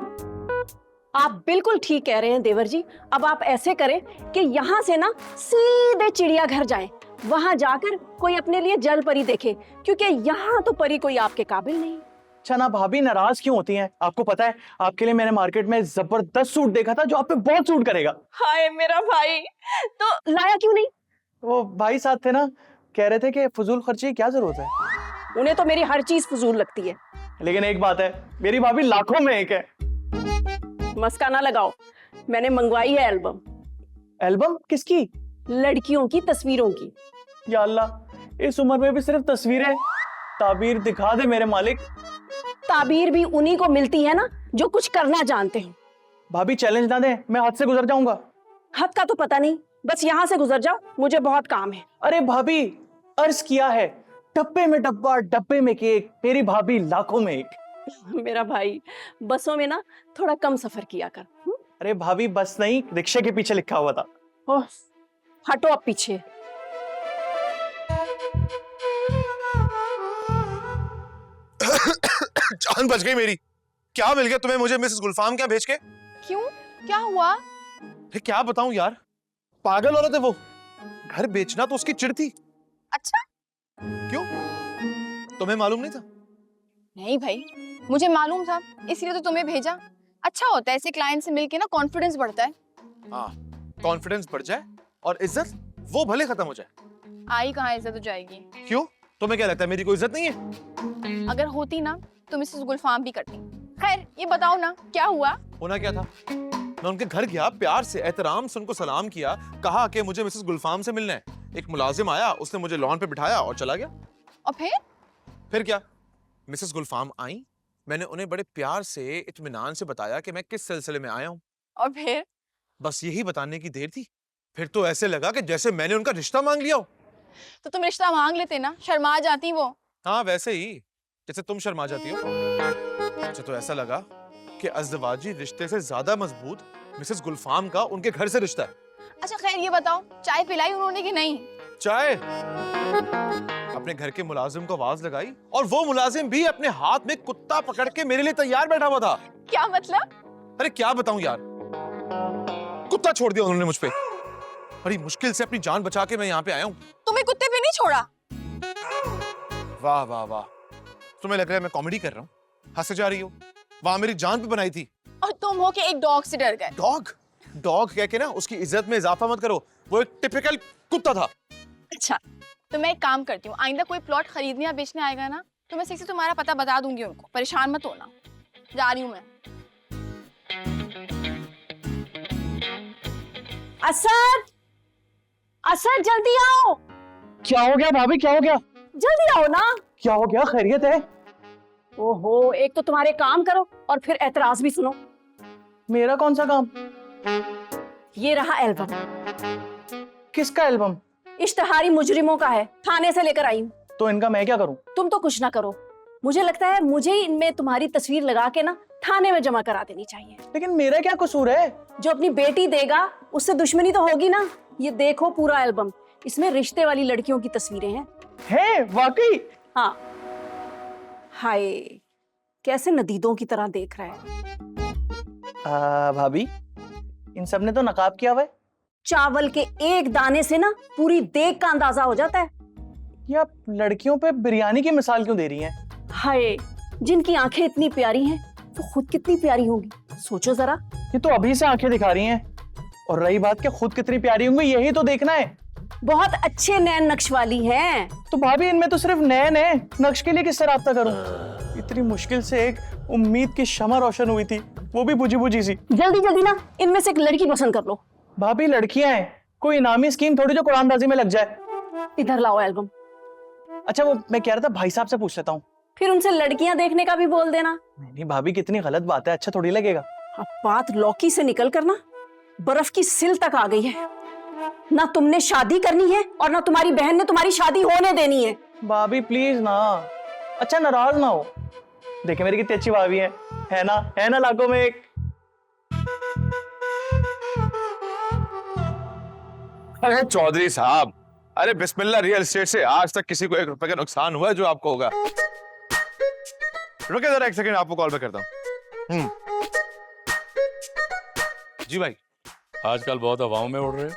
आप बिल्कुल ठीक कह रहे हैं देवर जी। अब आप ऐसे करें कि यहाँ से ना सीधे चिड़ियाघर जाएं, वहां जाकर कोई अपने लिए जल परी देखे, क्योंकि यहाँ तो परी कोई आपके काबिल नहीं। चना भाभी नाराज क्यों होती हैं? आपको पता है, आपके लिए मैंने मार्केट में जबरदस्त सूट देखा था जो आप पे बहुत सूट करेगा। हाय मेरा भाई, तो लाया क्यों नहीं? वो भाई साथ थे ना, कह रहे थे कि फजूल खर्ची की क्या जरूरत है। उन्हें तो मेरी हर चीज फजूल लगती है। लेकिन एक बात है, मेरी भाभी लाखों में एक है। मस्का ना लगाओ, मैंने मंगवाई है एल्बम। एल्बम किसकी? लड़कियों की तस्वीरों की। या अल्लाह, इस उम्र में भी सिर्फ तस्वीरें? ताबीर दिखा दे मेरे मालिक। ताबीर भी उन्हीं को मिलती है ना जो कुछ करना जानते हो। भाभी चैलेंज ना दे, मैं हद से गुजर जाऊंगा। हद का तो पता नहीं, बस यहाँ से गुजर जाओ, मुझे बहुत काम है। अरे भाभी, अर्ज किया है, डब्बे में डब्बा, डब्बे में केक, मेरी भाभी लाखों में एक। मेरा भाई, बसों में ना थोड़ा कम सफर किया कर। अरे भाभी, बस नहीं, रिक्शे के पीछे लिखा हुआ था। ओह, हटो अब पीछे। जान बच गई मेरी। क्या मिल गया तुम्हें मुझे मिसेस गुलफाम क्या भेज के? क्यों, क्या हुआ? क्या बताऊं यार, पागल औरत है वो। घर बेचना तो उसकी चिढ़ थी। अच्छा, क्यों, तुम्हें मालूम नहीं था? नहीं भाई, मुझे मालूम था, इसलिए तो तुम्हें भेजा। अच्छा होता है ऐसे क्लाइंट से मिलके ना, कॉन्फिडेंस बढ़ता है। हाँ, कॉन्फिडेंस बढ़ जाए और इज्जत वो भले खत्म हो जाए। आई कहाँ इज्जत हो जाएगी? क्यों, तुम्हें क्या लगता है मेरी कोई इज्जत नहीं है? अगर होती ना तो मिसेस गुलफाम भी करती। खैर ये बताओ ना, क्या हुआ? होना क्या था, मैं उनके घर गया, प्यार से एहतराम से उनको सलाम किया, कहा कि मुझे मिसेस गुलफाम से मिलना है। एक मुलाजिम आया, उसने मुझे लॉन पे बिठाया और चला गया। और फिर क्या, मिसेस गुलफाम आई, मैंने उन्हें बड़े प्यार से इत्मीनान से बताया कि मैं किस सिलसिले में आया हूँ। और फिर? बस यही बताने की देर थी। फिर तो ऐसे लगा कि जैसे मैंने उनका रिश्ता मांग लिया हो। तो तुम रिश्ता मांग लेते ना, शर्मा जाती वो। हाँ, वैसे ही जैसे तुम शर्मा जाती हो। मुझे तो ऐसा लगा कि अज़दवाजी रिश्ते से ज्यादा मजबूत मिसेस गुलफाम का उनके घर से रिश्ता है। अच्छा खैर ये बताओ, चाय पिलाई उन्होंने कि नहीं? चाय अपने घर के मुलाजिम को आवाज लगाई और वो मुलाजिम भी अपने हाथ में कुत्ता पकड़ के मेरे लिए तैयार बैठा हुआ था। क्या मतलब? अरे क्या बताऊं यार, कुत्ता छोड़ दिया उन्होंने मुझ पे। बड़ी मुश्किल से अपनी जान बचा के मैं यहाँ पे आया हूँ। तुम्हें कुत्ते पे नहीं छोड़ा? वाह वाह वाह, तुम्हें लग रहा है मैं कॉमेडी कर रहा हूँ? हंसे जा रही हो? वहां मेरी जान पे बनाई थी। और तुम हो के एक डॉग से डर गए। डॉग? डॉग कह के ना उसकी इज्जत में इजाफा मत करो, वो एक टिपिकल कुत्ता था। अच्छा, तो मैं एक काम करती हूँ, आइंदा कोई प्लॉट खरीदने या बेचने आएगा ना तो मैं से तुम्हारा पता बता दूंगी उनको, परेशान मत होना। जा रही हूँ मैं। असर, असर जल्दी आओ। क्या हो गया भाभी, क्या हो गया? जल्दी आओ ना। क्या हो गया, खैरियत है? ओहो, एक तो तुम्हारे काम करो और फिर एतराज भी सुनो। मेरा कौन सा काम? ये रहा एल्बम। किसका एल्बम? इश्तिहारी मुजरिमों का है, थाने से लेकर आई हूँ। तो इनका मैं क्या करूं? तुम तो कुछ ना करो, मुझे लगता है मुझे ही इनमें तुम्हारी तस्वीर लगा के ना थाने में जमा करा देनी चाहिए। लेकिन मेरा क्या कसूर है? जो अपनी बेटी देगा उससे दुश्मनी तो होगी ना। ये देखो पूरा एल्बम, इसमें रिश्ते वाली लड़कियों की तस्वीरें हैं। है वाकई? हाँ। हाय, कैसे नदीदों की तरह देख रहा है। भाभी, इन सब ने तो नकाब किया हुआ है। चावल के एक दाने से ना पूरी देग का अंदाजा हो जाता है। ये आप लड़कियों पे बिरयानी की मिसाल क्यों दे रही हैं? हाय, जिनकी आंखें इतनी प्यारी हैं वो खुद कितनी प्यारी होंगी, सोचो जरा। ये तो अभी से आंखें दिखा रही हैं, और रही बात कि खुद कितनी प्यारी होंगी यही तो देखना है। बहुत अच्छे नैन नक्श वाली हैं। तो भाभी, इनमें तो सिर्फ नैन है, नक्श के लिए किससे राब्ता करूं? इतनी मुश्किल से एक उम्मीद की शमा रोशन हुई थी, वो भी बुझी बुझी सी। जल्दी जल्दी ना इनमें से एक लड़की पसंद कर लो। भाभी, लड़कियां हैं, कोई इनामी स्कीम थोड़ी जो कुरानदाजी में लग जाए। इधर लाओ एल्बम। अच्छा, वो मैं कह रहा था भाई साहब से पूछ लेता हूँ। फिर उनसे लड़कियां देखने का भी बोल देना। नहीं भाभी, कितनी गलत बात है, अच्छा थोड़ी लगेगा। अब बात लौकी से निकल कर ना बर्फ की सिल तक आ गई है। ना तुमने शादी करनी है और ना तुम्हारी बहन ने तुम्हारी शादी होने देनी है। भाभी प्लीज ना, अच्छा नाराज ना हो। देखे मेरी कितनी अच्छी भाभी है ना? है ना लाखों में एक। अरे चौधरी साहब, अरे बिस्मिल्लाह, रियल एस्टेट से आज तक किसी को 1 रुपए का नुकसान हुआ है जो आपको होगा? रुके जरा 1 सेकंड, आपको कॉल बैक करता हूँ। जी भाई। आजकल बहुत हवाओं में उड़ रहे हो।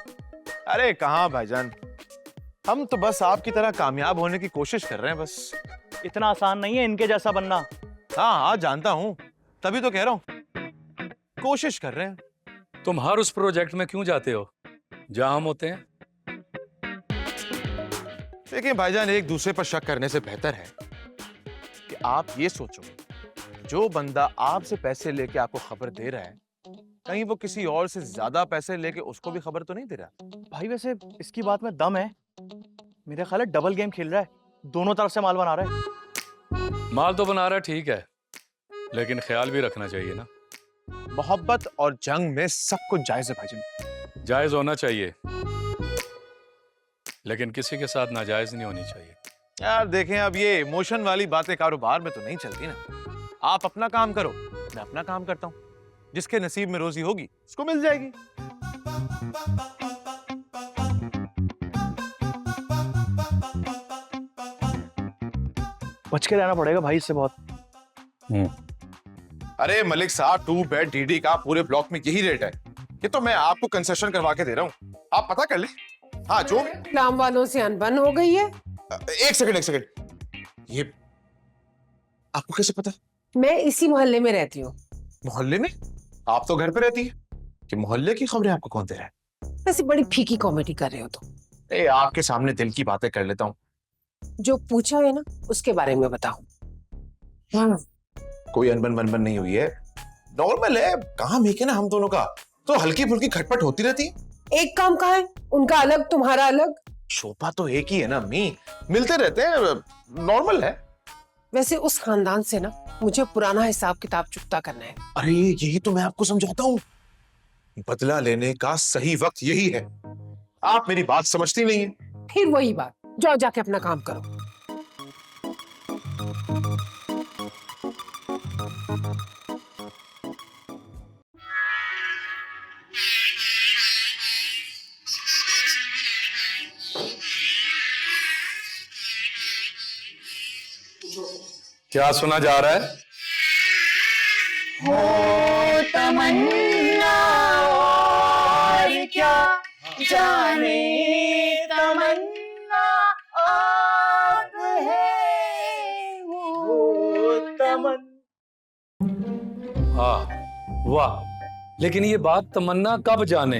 अरे कहाँ भाईजान, हम तो बस आपकी तरह कामयाब होने की कोशिश कर रहे हैं बस। इतना आसान नहीं है इनके जैसा बनना। हाँ हाँ जानता हूँ, तभी तो कह रहा हूँ, कोशिश कर रहे हैं। तुम हर उस प्रोजेक्ट में क्यों जाते हो जहां हम होते हैं? देखिए भाईजान, एक दूसरे पर शक करने से बेहतर है कि आप ये सोचो, जो बंदा आपसे पैसे लेके आपको खबर दे रहा है, कहीं वो किसी और से ज्यादा पैसे लेके उसको भी खबर तो नहीं दे रहा? भाई वैसे इसकी बात में दम है, मेरा ख्याल है डबल गेम खेल रहा है, दोनों तरफ से माल बना रहा है। माल तो बना रहा है, ठीक है, लेकिन ख्याल भी रखना चाहिए ना। मोहब्बत और जंग में सब कुछ जायज है भाईजान। जायज होना चाहिए, लेकिन किसी के साथ नाजायज नहीं होनी चाहिए। यार देखें, अब ये इमोशन वाली बातें कारोबार में तो नहीं चलती ना। आप अपना काम करो, मैं अपना काम करता हूँ। जिसके नसीब में रोजी होगी उसको मिल जाएगी। बच के रहना पड़ेगा भाई इससे बहुत। अरे मलिक साहब, 2 बेड डीडी का पूरे ब्लॉक में यही रेट है। ये तो मैं आपको कंसेशन करवा के दे रहा हूँ, आप पता कर ले। हाँ जो इस्लाम वालों से अनबन हो गई है। एक सेकंड, ये आपको कैसे पता? मैं इसी मोहल्ले में रहती हूँ। मोहल्ले में? आप तो घर पे रहती है, कि मोहल्ले की खबरें आपको कौन दे रहा है? वैसे बड़ी फीकी कॉमेडी कर रहे हो तुम। आपके सामने दिल की बातें कर लेता हूँ। जो पूछा है ना उसके बारे में बताओ। हाँ। कोई अनबन बनबन नहीं हुई है, नॉर्मल है, काम एक है ना हम दोनों का, तो हल्की फुल्की खटपट होती रहती है। एक काम कहाँ है, उनका अलग तुम्हारा अलग। शोभा तो एक ही है ना अम्मी, मिलते रहते हैं, नॉर्मल है। वैसे उस खानदान से ना मुझे पुराना हिसाब किताब चुकता करना है। अरे यही तो मैं आपको समझाता हूँ, बदला लेने का सही वक्त यही है। आप मेरी बात समझती नहीं है। फिर वही बात, जाओ जाके अपना काम करो। क्या सुना जा रहा है? हो तमन्ना और क्या जाने, तमन्ना आप है वो हाँ वाह, लेकिन ये बात तमन्ना कब जाने?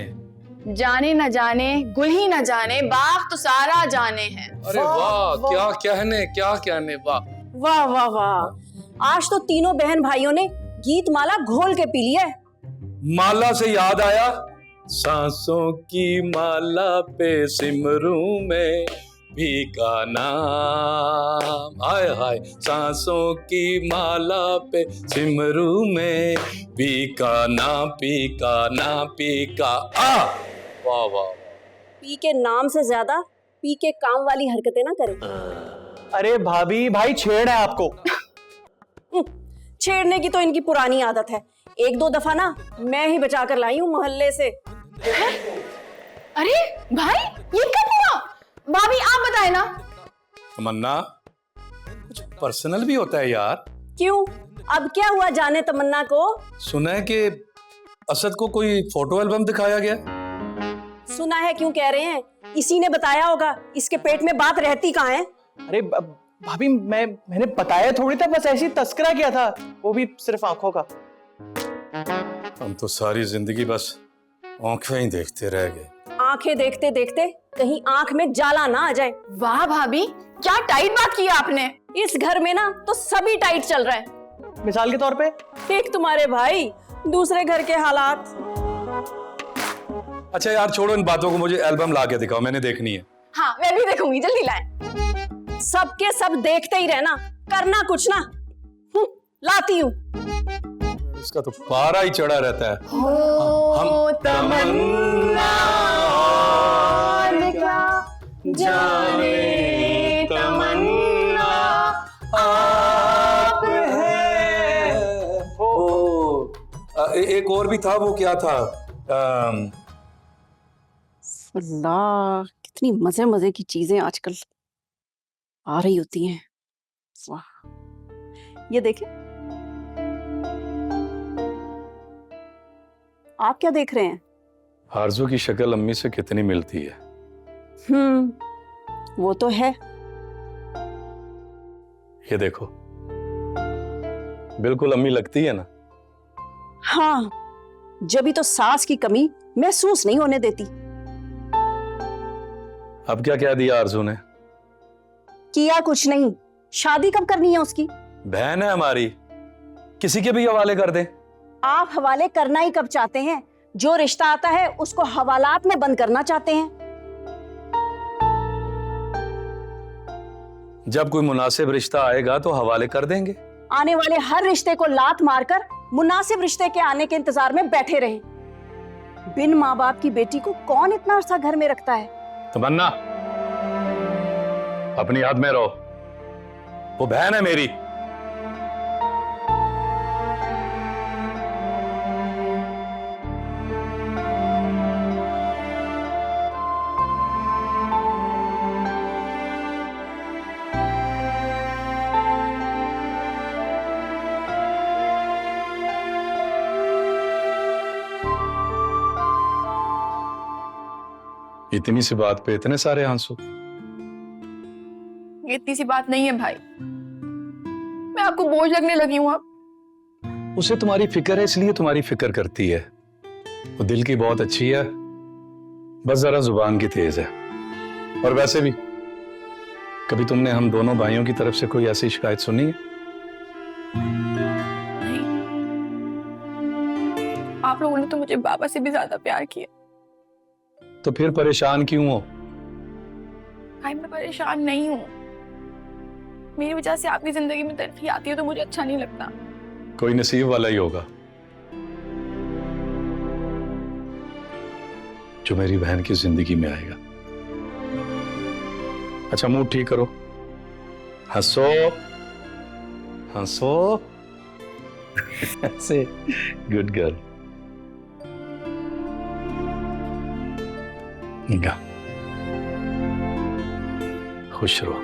जाने न जाने, गुल ही न जाने, बाग तो सारा जाने है। अरे वाह, क्या कहने, वाह वाह वाह वाह, आज तो तीनों बहन भाइयों ने गीत माला घोल के पी लिया है। माला से याद आया, सांसों की माला पे सिमरू में भीगा नाम, हाय हाय, सांसों की माला पे सिमरू में पीका ना आ। वाह वाह, पी के नाम से ज्यादा पी के काम वाली हरकतें ना करें। अरे भाभी, भाई छेड़ है आपको। छेड़ने की तो इनकी पुरानी आदत है। एक दो दफा ना मैं ही बचा कर लाई हूँ मोहल्ले से। अरे भाई, ये कब हुआ? भाभी आप बताए ना। तमन्ना, कुछ पर्सनल भी होता है यार। क्यों, अब क्या हुआ जाने तमन्ना को? सुना है कि असद को कोई फोटो एल्बम दिखाया गया। सुना है, क्यों कह रहे हैं? इसी ने बताया होगा, इसके पेट में बात रहती कहाँ है? अरे भाभी, मैंने बताया थोड़ी था, बस ऐसी तस्करा किया था, वो भी सिर्फ आंखों का। हम तो सारी जिंदगी बस आंखें ही देखते रह गए। आंखें देखते देखते कहीं आंख में जाला ना आ जाए। वाह भाभी, क्या टाइट बात की आपने। इस घर में ना तो सभी टाइट चल रहा है। मिसाल के तौर पे एक तुम्हारे भाई, दूसरे घर के हालात। अच्छा यार छोड़ो इन बातों को, मुझे एल्बम ला के दिखाओ, मैंने देखनी है। हाँ मैं भी देखूंगी, जल्दी लाएं। सबके सब देखते ही रहना, करना कुछ ना। लाती हूँ। इसका तो पारा ही चढ़ा रहता है। हो तमन्ना जाने तमन्ना आप है। एक और भी था, वो क्या था? अल्लाह, कितनी मजे मजे की चीजें आजकल आ रही होती हैं। वाह, ये देखें। आप क्या देख रहे हैं? आरज़ू की शक्ल अम्मी से कितनी मिलती है। वो तो है। ये देखो, बिल्कुल अम्मी लगती है ना। हाँ, जब तो सास की कमी महसूस नहीं होने देती। अब क्या कह दिया आरज़ू ने? किया कुछ नहीं, शादी कब करनी है उसकी? बहन है हमारी, किसी के भी हवाले कर दे। आप हवाले करना ही कब चाहते हैं? जो रिश्ता आता है उसको हवालात में बंद करना चाहते हैं। जब कोई मुनासिब रिश्ता आएगा तो हवाले कर देंगे। आने वाले हर रिश्ते को लात मारकर मुनासिब रिश्ते के आने के इंतजार में बैठे रहें। बिन माँ बाप की बेटी को कौन इतना अरसा घर में रखता है? तमन्ना, अपनी याद में रहो, वो बहन है मेरी। इतनी सी बात पे इतने सारे आंसू? ये इतनी सी बात नहीं है भाई, मैं आपको बोझ लगने लगी हूँ अब। उसे तुम्हारी फिक्र है, इसलिए तुम्हारी फिक्र करती है। वो दिल की बहुत अच्छी है, बस जरा जुबान की तेज है। और वैसे भी कभी तुमने हम दोनों भाइयों की तरफ से कोई ऐसी शिकायत सुनी है? नहीं, आप लोगों ने तो मुझे बाबा से भी ज्यादा प्यार किया। तो फिर परेशान क्यों हो? भाई मैं परेशान नहीं हूँ, मेरी वजह से आपकी जिंदगी में तलखी आती है तो मुझे अच्छा नहीं लगता। कोई नसीब वाला ही होगा जो मेरी बहन की जिंदगी में आएगा। अच्छा मूड ठीक करो, हंसो हंसो। ऐसे गुड गर्ल। खुश रहो।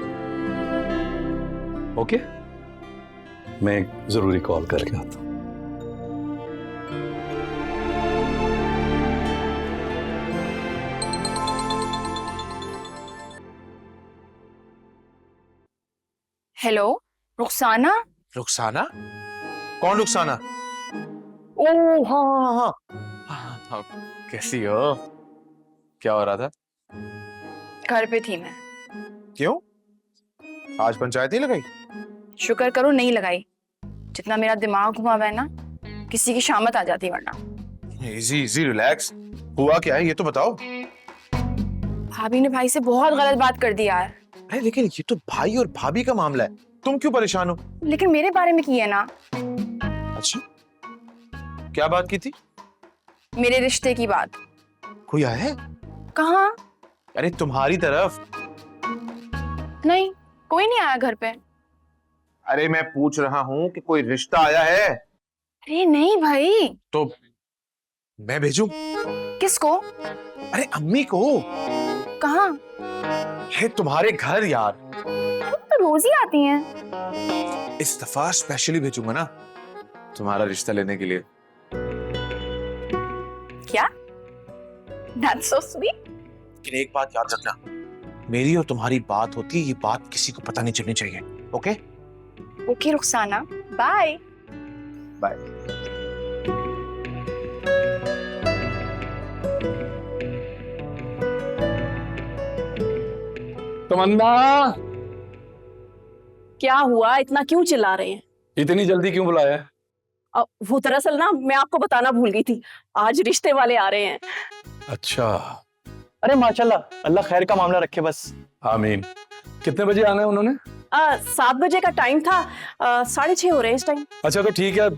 ओके, मैं एक जरूरी कॉल करके आता हूं। हेलो रुखसाना, रुखसाना? कौन रुखसाना? ओ हाँ। कैसी हो? क्या हो रहा था? घर पे थी मैं। क्यों? आज पंचायत नहीं लगाई? शुक्र करो नहीं लगाई। जितना मेरा दिमाग घुमा हुआ है ना, किसी की शामत आ जाती वरना। Easy easy relax. हुआ क्या है ये तो बताओ। भाभी ने भाई से बहुत गलत बात कर दी यार। अरे लेकिन ये तो भाई और भाभी का मामला है, तुम क्यों परेशान हो? लेकिन मेरे बारे में की है ना। अच्छा, क्या बात की थी? मेरे रिश्ते की बात। कोई आया है? कहाँ? अरे तुम्हारी तरफ। नहीं, कोई नहीं आया घर पे। अरे मैं पूछ रहा हूँ कि कोई रिश्ता आया है? अरे नहीं भाई। तो मैं भेजूं? किसको? अरे अम्मी को। कहाँ? है तुम्हारे घर यार। तो रोज ही आती हैं। इस दफा स्पेशली भेजूंगा ना तुम्हारा रिश्ता लेने के लिए। क्या? That's so sweet. लेकिन एक बात याद रखना, मेरी और तुम्हारी बात होती है, ये बात किसी को पता नहीं चलनी चाहिए। Okay? Okay Rukhsana, bye. Bye. Tamanna, क्या हुआ, इतना क्यों चिल्ला रहे हैं? इतनी जल्दी क्यों बुलाया? वो दरअसल ना मैं आपको बताना भूल गई थी, आज रिश्ते वाले आ रहे हैं। अच्छा। अरे माशाल्लाह, अल्लाह खैर का मामला रखे बस। आमीन। कितने बजे आना है उन्होंने? 7 बजे का टाइम था, 6:30 हो रहे हैं इस टाइम। अच्छा तो ठीक है,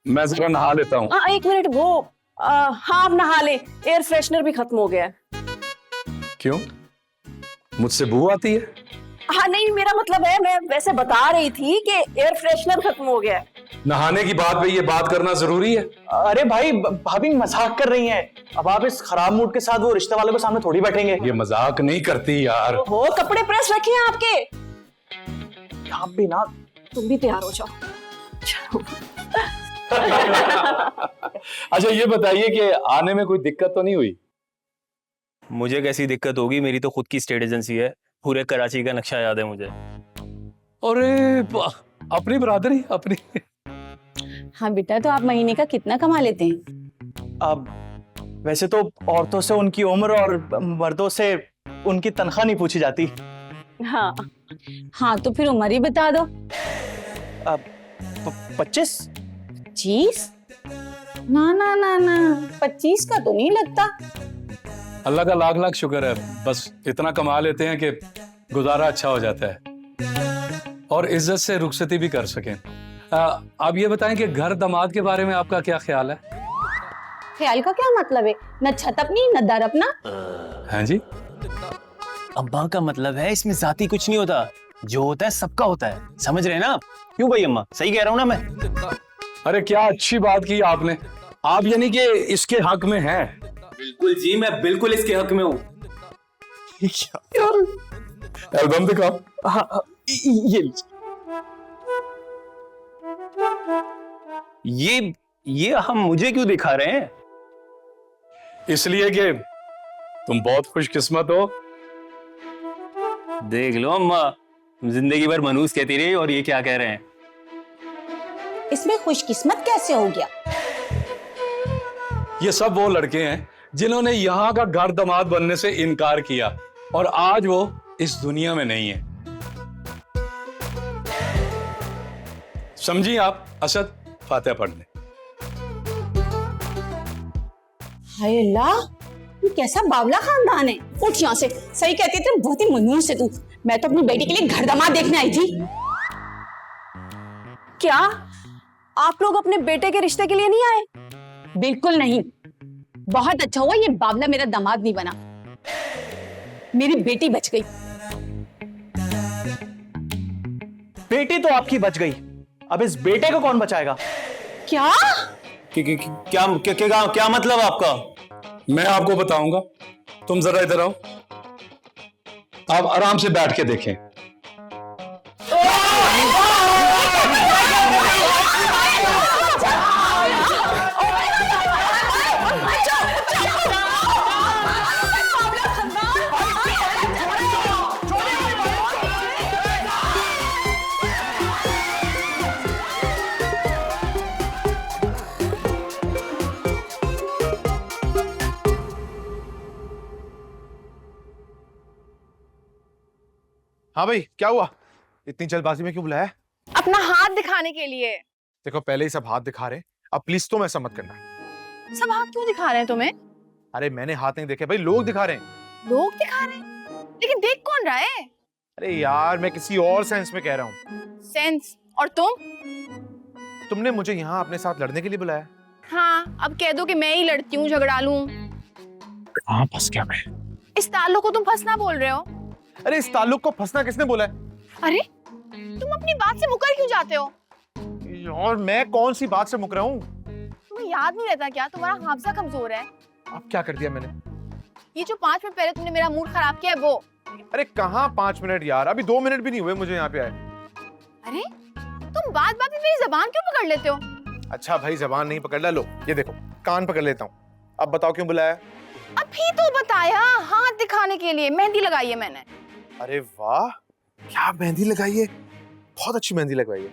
मैं जरा नहा लेता हूँ। 1 मिनट, वो हाँ आप नहा ले, एयर फ्रेशनर भी खत्म हो गया है। क्यों, मुझसे बू आती है? हाँ नहीं, मेरा मतलब है, मैं वैसे बता रही थी कि एयर फ्रेशनर खत्म हो गया है। नहाने की बात पे ये बात करना जरूरी है? अरे भाई, भाभी मजाक कर रही हैं। अब आप इस खराब मूड के साथ वो रिश्ते वाले को सामने थोड़ी बैठेंगे। ये मजाक नहीं करती यार। हो, कपड़े प्रेस रखे हैं आपके? आप भी ना, तुम भी तैयार हो जाओ। अच्छा ये बताइए कि आने में कोई दिक्कत तो नहीं हुई? मुझे कैसी दिक्कत होगी, मेरी तो खुद की स्टेट एजेंसी है, पूरे कराची का नक्शा याद है मुझे। अरे अपनी बरादरी अपनी। हाँ बेटा, तो आप महीने का कितना कमा लेते हैं? अब वैसे तो औरतों से उनकी उम्र और मर्दों से उनकी तनख्वाह नहीं पूछी जाती। हाँ हाँ तो फिर उम्र ही बता दो। 25? 25? ना ना ना ना, 25 का तो नहीं लगता। अल्लाह का लाख लाख शुक्र है, बस इतना कमा लेते हैं कि गुजारा अच्छा हो जाता है और इज्जत से रुखसती भी कर सकें। आप ये बताएं कि घर दामाद के बारे में आपका क्या ख्याल है? ख्याल का क्या मतलब है? न छत अपनी न दर अपना। हाँ जी। अब्बा का मतलब है इसमें जाती कुछ नहीं होता, जो होता है सबका होता है, समझ रहे हैं ना आप? क्यों भाई अम्मा, सही कह रहा हूँ ना मैं? अरे क्या अच्छी बात की आपने। आप यानी कि इसके हक में हैं? बिल्कुल जी, मैं बिल्कुल इसके हक में हूँ। एल्बम दिखाओ। ये हम मुझे क्यों दिखा रहे हैं? इसलिए कि तुम बहुत खुशकिस्मत हो। देख लो अम्मा, जिंदगी भर मनूस कहती रही और ये क्या कह रहे हैं? इसमें खुशकिस्मत कैसे हो गया? ये सब वो लड़के हैं जिन्होंने यहाँ का घर दामाद बनने से इनकार किया और आज वो इस दुनिया में नहीं है। समझिए आप, असद फातिहा पढ़ ले। हाय अल्लाह, ये कैसा बावला खानदान है। उठ यहाँ से। सही कहती थी, बहुत ही मनहूस है तू। मैं तो अपनी बेटी के लिए घर दामाद देखने आई थी। क्या आप लोग अपने बेटे के रिश्ते के लिए नहीं आए? बिल्कुल नहीं। बहुत अच्छा हुआ ये बावला मेरा दामाद नहीं बना, मेरी बेटी बच गई। बेटी तो आपकी बच गई, अब इस बेटे को कौन बचाएगा? क्या? क्या मतलब आपका? मैं आपको बताऊंगा, तुम जरा इधर आओ। आप आराम से बैठ के देखें। हाँ भाई, क्या हुआ? इतनी जल्दबाजी में क्यों बुलाया? अपना हाथ दिखाने के लिए। देखो, पहले ही सब हाथ दिखा रहे हैं, अब प्लीज तुम ऐसा मत करना। सब हाथ क्यों दिखा रहे हैं तुम्हें? अरे मैंने हाथ नहीं देखे भाई, लोग दिखा रहे हैं। लोग दिखा रहे हैं, लेकिन देख कौन रहा है? अरे यार, मैं किसी और सेंस में कह रहा हूँ। सेंस? और तुम? तुमने मुझे यहाँ अपने साथ लड़ने के लिए बुलाया। हाँ, अब कह दो कि मैं ही लड़ती हूँ, झगड़ा लूं। कहाँ फंस गया मैं? इस ताल्लुक को तुम फंसना बोल रहे हो? अरे इस ताल्लुक को फंसना किसने बोला है? अरे तुम अपनी बात से मुकर क्यों जाते हो? और मैं कौन सी बात से मुकर रहा हूँ? तुम्हें याद नहीं रहता क्या? तुम्हारा हाफजा कमजोर है। अब क्या कर दिया मैंने? ये जो 5 मिनट पहले तुमने मेरा मूड खराब किया है वो। अरे कहाँ 5 मिनट यार, अभी 2 मिनट भी नहीं हुए मुझे यहाँ पे आए। अरे तुम बात बात में मेरी जबान क्यों पकड़ लेते हो? अच्छा भाई, जबान नहीं पकड़ लो, ये देखो कान पकड़ लेता हूँ। अब बताओ क्यों बुलाया? अभी तो बताया, हाथ दिखाने के लिए। मेहंदी लगाई है मैंने। अरे वाह, क्या मेहंदी लगाई है, बहुत अच्छी मेहंदी लगवाई है।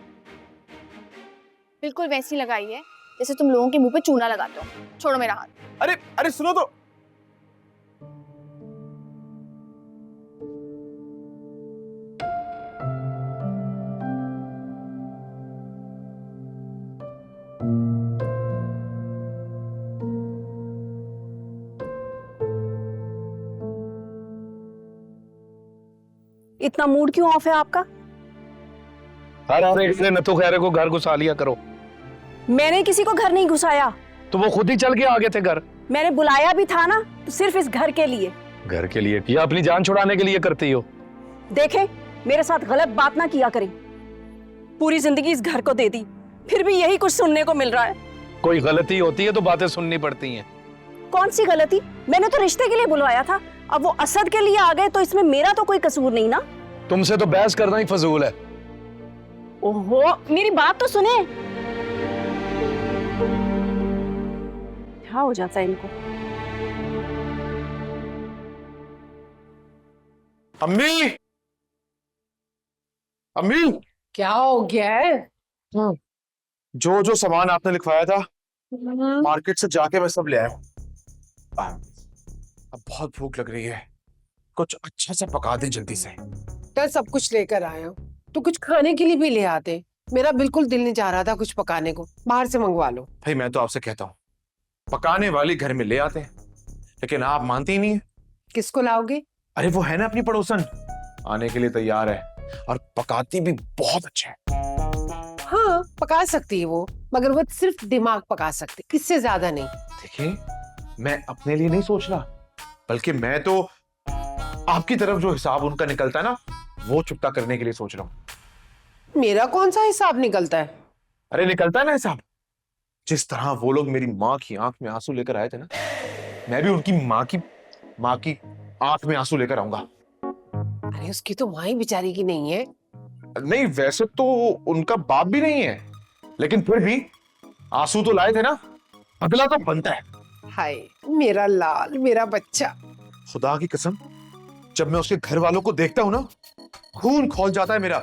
बिल्कुल वैसी लगाई है जैसे तुम लोगों के मुंह पे चूना लगाते हो। छोड़ो मेरा हाथ। अरे अरे सुनो तो। इतना मूड क्यों ऑफ है आपका? अरे इसलिए नथु खैरे को घर घुसा लिया करो। मैंने किसी को घर नहीं घुसाया। तो वो खुद ही चल के आ गए थे घर। मैंने बुलाया भी था ना, तो सिर्फ इस घर के लिए। घर के लिए या अपनी जान छुड़ाने के लिए करती हो? देखें, मेरे साथ गलत बात ना किया करें। पूरी जिंदगी इस घर को दे दी, फिर भी यही कुछ सुनने को मिल रहा है। कोई गलती होती है तो बातें सुननी पड़ती हैं। कौन सी गलती? मैंने तो रिश्ते के लिए बुलवाया था, अब वो असद के लिए आ गए तो इसमें मेरा तो कोई कसूर नहीं ना। तुमसे तो बहस करना ही फजूल है। ओहो, मेरी बात तो सुने। क्या हो जाता है इनको? अम्मी, अम्मी, क्या हो गया है? जो जो सामान आपने लिखवाया था मार्केट से जाके मैं सब ले आया हूं। अब बहुत भूख लग रही है, कुछ अच्छा सा पका दे जल्दी से। तो सब कुछ लेकर आया हूँ, तो कुछ खाने के लिए भी ले आते। मेरा बिल्कुल दिल नहीं चाह रहा था कुछ पकाने को, बाहर से मंगवा लो। भाई मैं तो आपसे कहता हूँ, पकाने वाली घर में ले आते हैं, लेकिन आप मानती ही नहीं है। किसको लाओगे? अरे वो है ना अपनी पड़ोसन, आने के लिए तैयार है और पकाती भी बहुत अच्छा है। हाँ पका सकती है वो, मगर वो सिर्फ दिमाग पका सकती, इससे ज्यादा नहीं। देखिए, मैं अपने लिए नहीं सोच रहा, बल्कि मैं तो आपकी तरफ जो हिसाब उनका निकलता है ना, वो चुकता करने के लिए सोच रहा हूँ। मेरा कौन सा हिसाब निकलता है? अरे निकलता है ना हिसाब। जिस तरह वो लोग मेरी माँ की आंख में आंसू लेकर आए थे ना, मैं भी उनकी माँ की आंख में आंसू लेकर आऊंगा। अरे उसकी तो माँ ही बेचारी की नहीं है। नहीं, वैसे तो उनका बाप भी नहीं है, लेकिन फिर भी आंसू तो लाए थे ना, अगला तो बनता है। हाय मेरा लाल, मेरा बच्चा। खुदा की कसम, जब मैं उसके घर वालों को देखता हूं ना, खून खौल जाता है मेरा।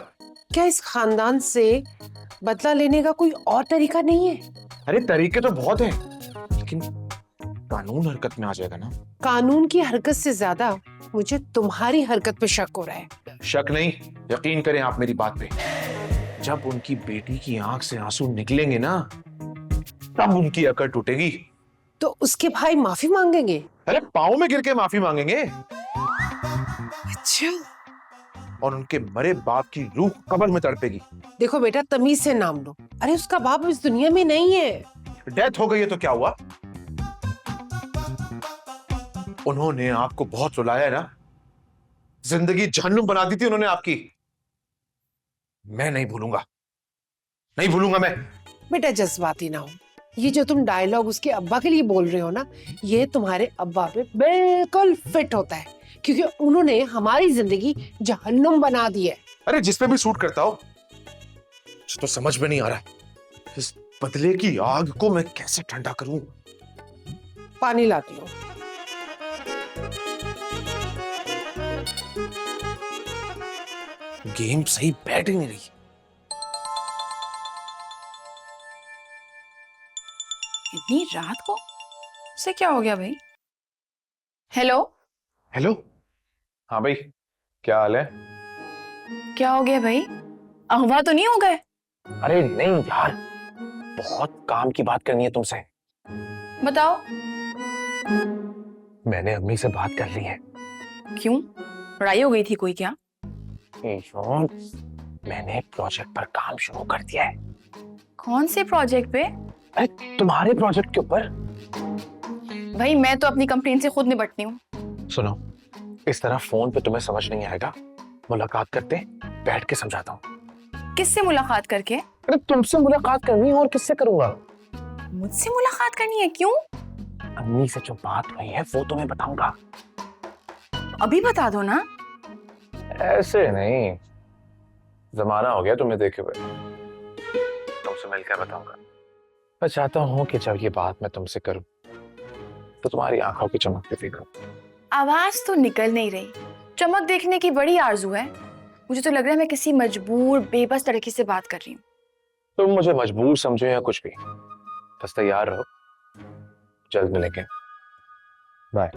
क्या इस खानदान से बदला लेने का कोई और तरीका नहीं है? अरे तरीके तो बहुत हैं, लेकिन कानून हरकत में आ जाएगा ना। कानून की हरकत से ज्यादा मुझे तुम्हारी हरकत पे शक हो रहा है। शक नहीं, यकीन करें आप मेरी बात पे। जब उनकी बेटी की आंख से आंसू निकलेंगे ना, तब उनकी अकड़ टूटेगी। तो उसके भाई माफी मांगेंगे? अरे पाँव में गिर के माफी मांगेंगे। अच्छा। और उनके मरे बाप की रूह कब्र में तड़पेगी। देखो बेटा, तमीज से नाम लो। अरे उसका बाप इस दुनिया में नहीं है। डेथ हो गई है तो क्या हुआ? उन्होंने आपको बहुत रुलाया है ना, जिंदगी जहन्नुम बना दी थी उन्होंने आपकी। मैं नहीं भूलूंगा, नहीं भूलूंगा मैं। बेटा जज्बाती ना हो, ये जो तुम डायलॉग उसके अब्बा के लिए बोल रहे हो ना, ये तुम्हारे अब्बा पे बिल्कुल फिट होता है, क्योंकि उन्होंने हमारी जिंदगी जहन्नुम बना दी है। अरे जिस पे भी सूट करता हो, तो समझ में नहीं आ रहा, इस बदले की आग को मैं कैसे ठंडा करूं। पानी लाती हूँ। गेम सही बैठ ही नहीं रही। इतनी रात को उसे क्या हो गया भाई? हेलो हेलो, हाँ भाई, क्या हाल है? क्या हो गया भाई? अगवा तो नहीं हो गए? अरे नहीं यार, बहुत काम की बात करनी है तुमसे। बताओ। मैंने अम्मी से बात कर ली है। क्यों, लड़ाई हो गई थी कोई क्या? यार, मैंने प्रोजेक्ट पर काम शुरू कर दिया है। कौन से प्रोजेक्ट पे? अरे तुम्हारे प्रोजेक्ट के ऊपर। भाई मैं तो अपनी कंप्लेन से खुद निपटती हूँ। सुनो, इस तरह फोन पे तुम्हें समझ नहीं आएगा, मुलाकात करते बैठ के समझाता हूँ। किससे मुलाकात करके? अरे तुमसे मुलाकात करनी है और किससे करूंगा? मुझसे मुलाकात करनी है? क्यों? अम्मी से जो बात हुई है वो तुम्हें बताऊंगा। अभी बता दो ना। ऐसे नहीं, जमाना हो गया तुम्हें देखे हुए, तुमसे मिलकर बताऊंगा। मैं चाहता हूँ कि जब ये बात मैं तुमसे करूं तो तुम्हारी आंखों की चमक भी देखूं। आवाज तो निकल नहीं रही, चमक देखने की बड़ी आरजू है। मुझे तो लग रहा है मैं किसी मजबूर बेबस लड़की से बात कर रही हूँ। तुम मुझे मजबूर समझो या कुछ भी, बस तैयार रहो, जल्द मिलेंगे। बाय।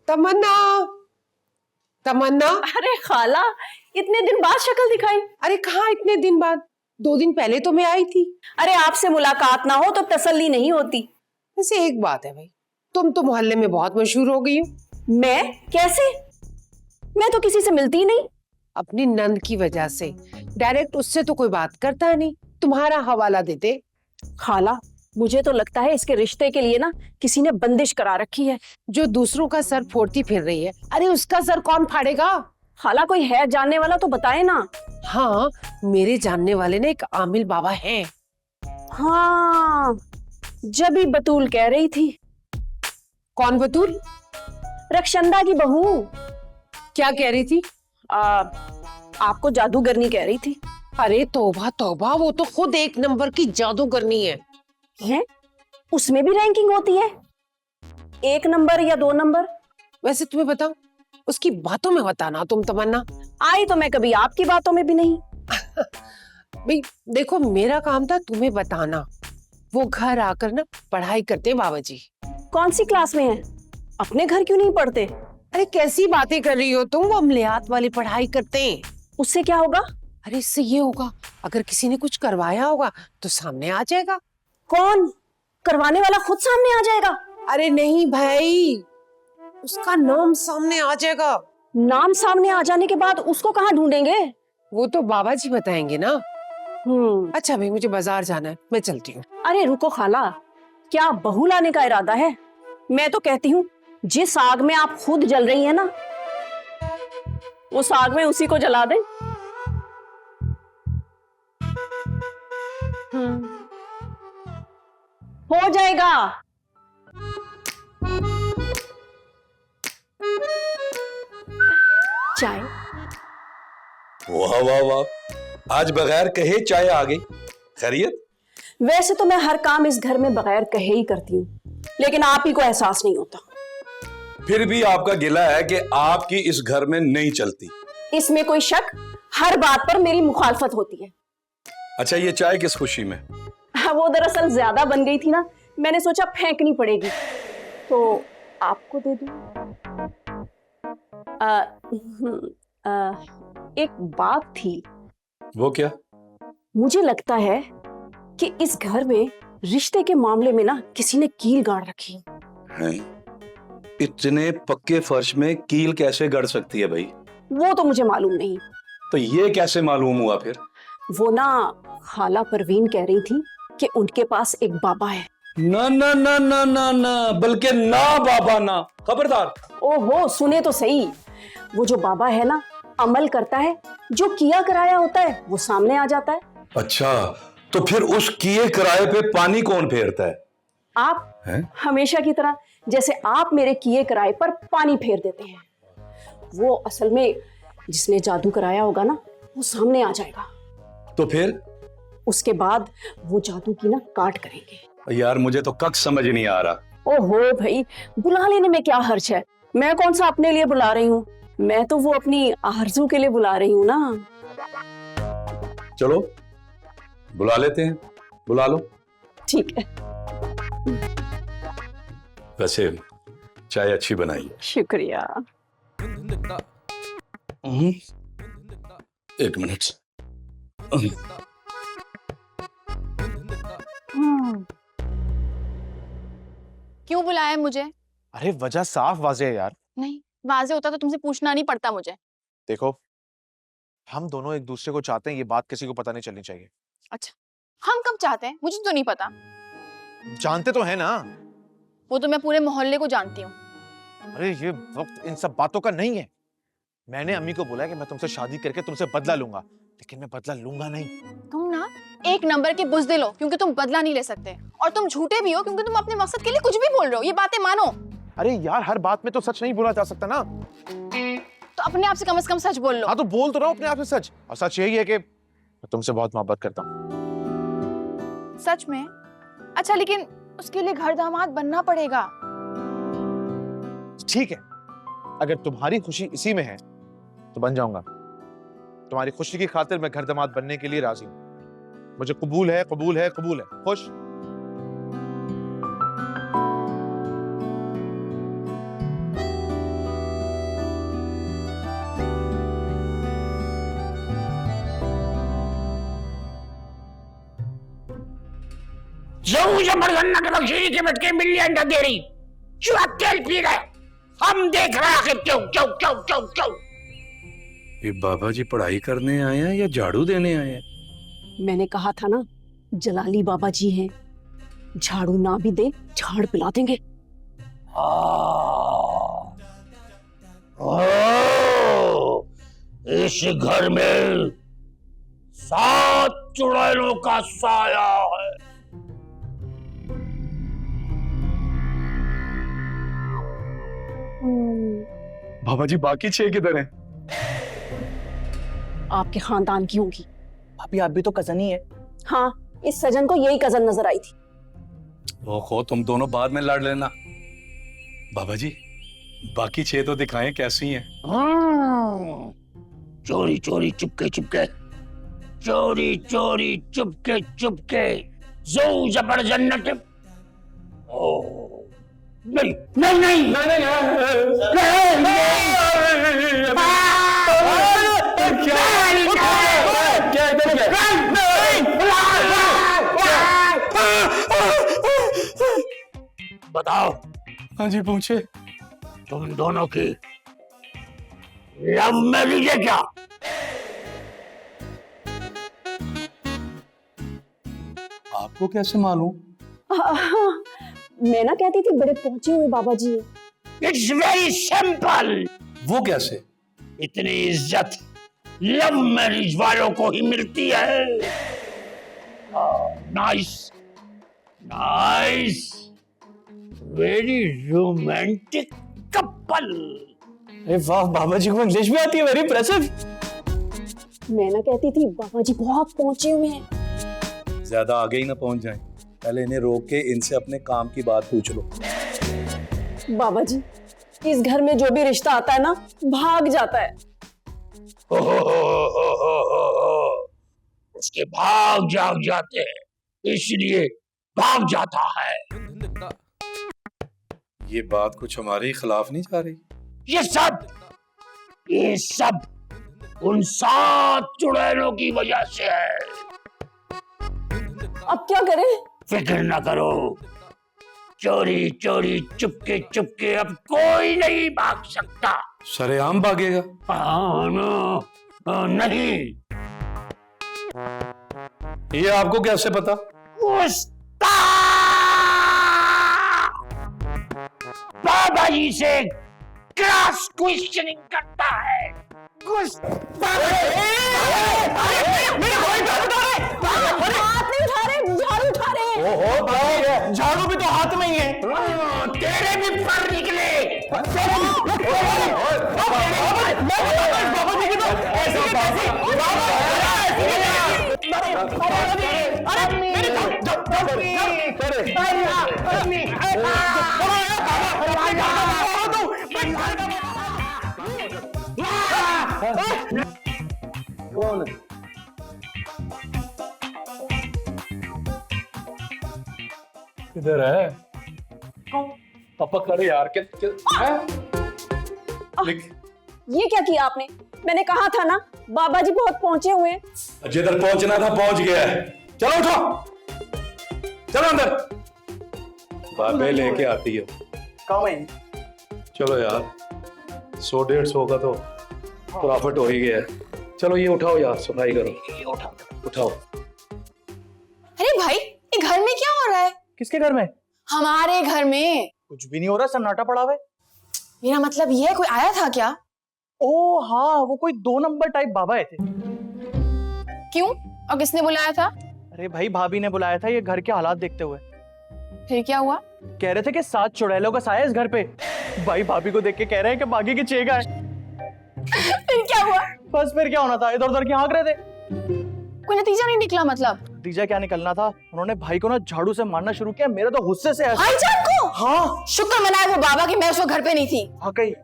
तमन्ना, तमन्ना। अरे खाला, इतने दिन बाद शक्ल दिखाई? अरे कहाँ इतने दिन बाद, 2 दिन पहले तो मैं आई थी। अरे आपसे मुलाकात ना हो तो तसल्ली नहीं होती। वैसे एक बात है भाई, तुम तो मोहल्ले में बहुत मशहूर हो गई हो। मैं? कैसे? मैं तो किसी से मिलती ही नहीं। अपनी नंद की वजह से। डायरेक्ट उससे तो कोई बात करता नहीं, तुम्हारा हवाला देते। खाला, मुझे तो लगता है इसके रिश्ते के लिए ना किसी ने बंदिश करा रखी है। जो दूसरों का सर फोड़ती फिर रही है, अरे उसका सर कौन फाड़ेगा? खाला, कोई है जानने वाला तो बताए ना। हाँ, मेरे जानने वाले ने एक आमिल बाबा है। हाँ, जब ही बतूल कह रही थी। कौन बतूल? रक्षंदा की बहू। क्या कह रही थी? आपको जादूगरनी कह रही थी। अरे तौबा तौबा, वो तो खुद एक नंबर की जादूगरनी है। हैं? उसमें भी रैंकिंग होती है? 1 नंबर या 2 नंबर? वैसे तुम्हें बताओ, उसकी बातों में बताना तुम तमन्ना। आई तो मैं कभी आपकी बातों में भी नहीं। भाई देखो, मेरा काम था तुम्हें बताना। वो घर आकर ना पढ़ाई करते बाबा जी। कौन सी क्लास में है? अपने घर क्यों नहीं पढ़ते? अरे कैसी बातें कर रही हो तुम, वो अमलियात वाली पढ़ाई करते हैं। उससे क्या होगा? अरे इससे ये होगा, अगर किसी ने कुछ करवाया होगा तो सामने आ जाएगा। कौन? करवाने वाला खुद सामने आ जाएगा? अरे नहीं भाई, उसका नाम सामने आ जाएगा। नाम सामने आ जाने के बाद उसको कहाँ ढूंढेंगे? वो तो बाबा जी बताएंगे ना। अच्छा भाई, मुझे बाजार जाना है, मैं चलती हूँ। अरे रुको खाला, क्या बहू लाने का इरादा है? मैं तो कहती हूँ जिस आग में आप खुद जल रही है ना, उस आग में उसी को जला दे। हो जाएगा। चाय। वाह वाह वाह, आज बगैर कहे चाय आ गई। खैरियत? वैसे तो मैं हर काम इस घर में बगैर कहे ही करती हूँ, लेकिन आप ही को एहसास नहीं होता। फिर भी आपका गिला है कि आपकी इस घर में नहीं चलती। इसमें कोई शक, हर बात पर मेरी मुखालफत होती है। अच्छा, ये चाय किस खुशी में? वो दरअसल ज्यादा बन गई थी ना, मैंने सोचा फेंकनी पड़ेगी तो आपको दे दूं। एक बात थी। वो क्या? मुझे लगता है कि इस घर में रिश्ते के मामले में ना किसी ने कील गाड़ रखी है। इतने पक्के फर्श में कील कैसे गड़ सकती है भाई? वो तो मुझे मालूम नहीं। तो ये कैसे मालूम हुआ फिर? वो ना खाला परवीन कह रही थी कि उनके पास एक बाबा है। ना ना ना ना ना ना, बल्कि ना बाबा ना, खबरदार। ओहो, सुने तो सही। वो जो बाबा है ना, अमल करता है, जो किया कराया होता है वो सामने आ जाता है। अच्छा, तो फिर उस किए किराए पे पानी कौन फेरता है? आप है? हमेशा की तरह, जैसे आप मेरे किए किराए पर पानी फेर देते हैं। वो असल में जिसने जादू कराया होगा ना, वो सामने आ जाएगा। तो फिर उसके बाद वो जादू की ना काट करेंगे। यार मुझे तो कख समझ नहीं आ रहा। ओहो भाई, बुला लेने में क्या हर्ज है? मैं कौन सा अपने लिए बुला रही हूँ, मैं तो वो अपनी आरज़ू के लिए बुला रही हूँ ना। चलो बुला लेते हैं, बुला लो। ठीक है। वैसे चाय अच्छी बनाई है। शुक्रिया। एक मिनट। क्यों बुलाया है मुझे? अरे वजह साफ वाजे है यार। नहीं, वाज़ेह होता तो तुमसे पूछना नहीं पड़ता मुझे। देखो, हम दोनों एक दूसरे को चाहते हैं, ये बात किसी को पता नहीं चलनी चाहिए। अच्छा, हम कब चाहते हैं? मुझे तो नहीं पता। जानते तो है ना। वो तो मैं पूरे मोहल्ले को जानती हूँ। अरे ये वक्त इन सब बातों का नहीं है। मैंने अम्मी को बोला है कि मैं तुमसे शादी करके तुमसे बदला लूंगा, लेकिन मैं बदला लूंगा नहीं। तुम ना एक नंबर के बुज़दिल हो, क्योंकि तुम बदला नहीं ले सकते, और तुम झूठे भी हो क्योंकि तुम अपने मकसद के लिए कुछ भी बोल रहे हो। ये बातें मानो। अरे यार, हर बात में तो सच नहीं बोला जा सकता ना। तो अपने आप से कम सच बोल लो। हाँ तो बोल तो रहा हूँ अपने आप से सच, और सच यही है कि मैं तुमसे बहुत मोहब्बत करता हूँ। सच में? अच्छा, लेकिन उसके लिए घर दामाद बनना पड़ेगा। ठीक है, अगर तुम्हारी खुशी इसी में है तो बन जाऊंगा। तुम्हारी खुशी की खातिर मैं घर दामाद बनने के लिए राजी हूं। मुझे कबूल है, कबूल है, कबूल है। खुश? जरूर जबरदस्त के बख्शी के बटके मिलियन दे रही तेल पी रहे, हम देख रहे हैं क्यों क्यों क्यों क्यों क्यों। ये बाबा जी पढ़ाई करने आए हैं या झाड़ू देने आए हैं? मैंने कहा था ना, जलाली बाबा जी हैं, झाड़ू ना भी दे झाड़ पिला देंगे। इस घर में 7 चुड़ैलों का साया है। बाबा जी बाकी 6 किधर हैं? आपके खानदान की होगी। भाभी आप भी तो कजन ही है। हाँ, इस सजन को यही कजन नजर आई थी। ओहो, तुम दोनों बाद में लड़ लेना। बाबा जी बाकी 6 तो दिखाएं कैसी हैं। चोरी चोरी चुपके चुपके, चोरी चोरी चुपके चुपके, जो जबर जन्नत। ओ नहीं नहीं नहीं नहीं बताओ। हाँ जी पूछे। तुम दोनों की लव मैरिज है क्या? आपको कैसे मालूम? मैं ना कहती थी बड़े पहुंचे हुए बाबा जी हैं। It's very simple. वो कैसे? इतनी इज्जत लव मैरिज वालों को ही मिलती है। Nice nice, very romantic couple. अरे वाह, बाबा जी को इंग्लिश भी आती है, वेरी इंप्रेसिव। मैं ना कहती थी बाबा जी बहुत पहुंचे हुए हैं। ज्यादा आगे ही ना पहुंच जाएं, पहले इन्हें रोक के इनसे अपने काम की बात पूछ लो। बाबा जी, इस घर में जो भी रिश्ता आता है ना, भाग जाता है। उसके भाग जाग जाते हैं, इसलिए भाग जाता है। ये बात कुछ हमारे खिलाफ नहीं जा रही? ये सब उन 7 चुड़ैलों की वजह से है। अब क्या करें? फिक्र न करो, चोरी चोरी चुपके चुपके अब कोई नहीं भाग सकता। सरेआम भागेगा? नहीं। ये आपको कैसे पता? बाबा जी से क्रॉस क्वेश्चनिंग करता है। झाड़ू भी तो हाथ में ही है। तेरे भी पर निकले। किधर है? पापा करे यार हैं? ये क्या किया आपने? मैंने कहा था ना बाबा जी बहुत पहुंचे हुए हैं। जिधर पहुंचना था पहुंच गया है। चलो उठो, चलो अंदर। बाबे लेके आती है। कहाँ है? चलो यार, 100-150 का तो प्रॉफिट हो ही गया है। चलो ये उठाओ यार, सफाई करो। उठाओ। अरे भाई, ये घर में क्या हो रहा है? किसके घर में? हमारे घर में। कुछ भी नहीं हो रहा, सन्नाटा पड़ा हुआ है। मेरा मतलब ये है, कोई आया था क्या? ओ हाँ, वो कोई 2 नंबर टाइप बाबा आए थे। क्यों? और किसने बुलाया था? अरे भाई, भाभी ने बुलाया था ये घर के हालात देखते हुए। फिर क्या हुआ? कह रहे थे कि 7 चुड़ैलों का साया इस घर पे। भाई भाभी को देख के कह रहे हैं कि बागी की चेगा है। फिर क्या हुआ? बस फिर क्या होना था, इधर उधर की हाँक रहे थे। कोई नतीजा नहीं निकला मतलब? नतीजा क्या निकलना था, उन्होंने भाई को ना झाड़ू से मारना शुरू किया। मेरा तो गुस्से से भाईजान को? हाँ। शुक्र मनाए वो बाबा कि मैं उस वक्त घर पे नहीं थी। हाँ कही।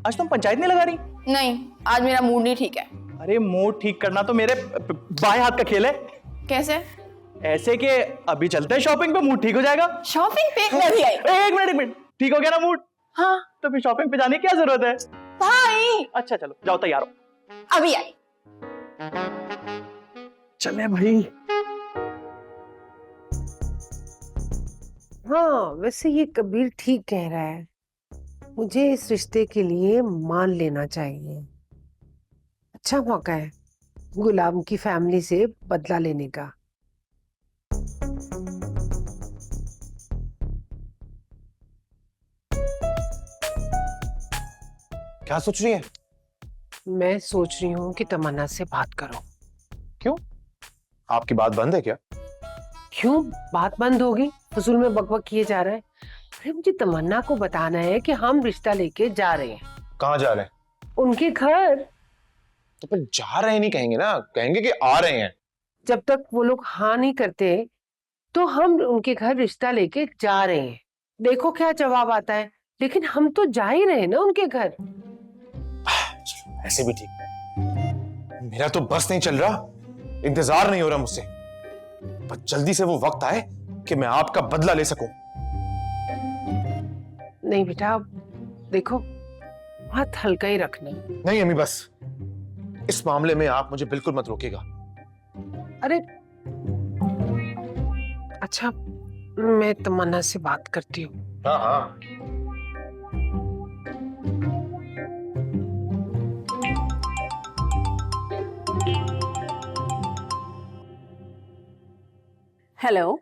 आज तुम पंचायत नहीं लगा रही? नहीं, आज मेरा मूड नहीं ठीक है। अरे मूड ठीक करना तो मेरे बाएं हाथ का खेल है। कैसे? ऐसे कि अभी चलते हैं शॉपिंग पे, मूड ठीक हो जाएगा। शॉपिंग पे? मैं भी आई। एक मिनट, ठीक हो गया ना मूड? हाँ। तो फिर शॉपिंग पे जाने की क्या जरूरत है? भाई। अच्छा चलो, जाओ तैयार हो। अभी आई। चले भाई। हाँ, वैसे ये कबीर ठीक कह रहा है। मुझे इस रिश्ते के लिए मान लेना चाहिए। अच्छा मौका है गुलाम की फैमिली से बदला लेने का। क्या सोच रही है? मैं सोच रही हूँ कि तमन्ना से बात करो। क्यों? आपकी बात बंद है क्या? क्यों बात बंद होगी? फजूल में बकबक किए जा रहा है। अरे मुझे तमन्ना को बताना है कि हम रिश्ता लेके जा रहे हैं। कहाँ जा रहे हैं? उनके घर। तो फिर जा रहे हैं नहीं कहेंगे ना, कहेंगे कि आ रहे हैं। जब तक वो लोग हाँ नहीं करते तो हम उनके घर रिश्ता लेके जा रहे हैं। देखो क्या जवाब आता है। लेकिन हम तो जा ही रहे हैं ना उनके घर। ऐसे भी ठीक। मेरा तो बस नहीं चल रहा, इंतजार नहीं हो रहा मुझसे। बस जल्दी से वो वक्त आए कि मैं आपका बदला ले सकूं। नहीं बेटा, देखो हाथ हल्का ही रखना। नहीं अम्मी, बस इस मामले में आप मुझे बिल्कुल मत रोकेगा। अरे अच्छा, मैं तमन्ना से बात करती हूँ। हाँ हाँ। हेलो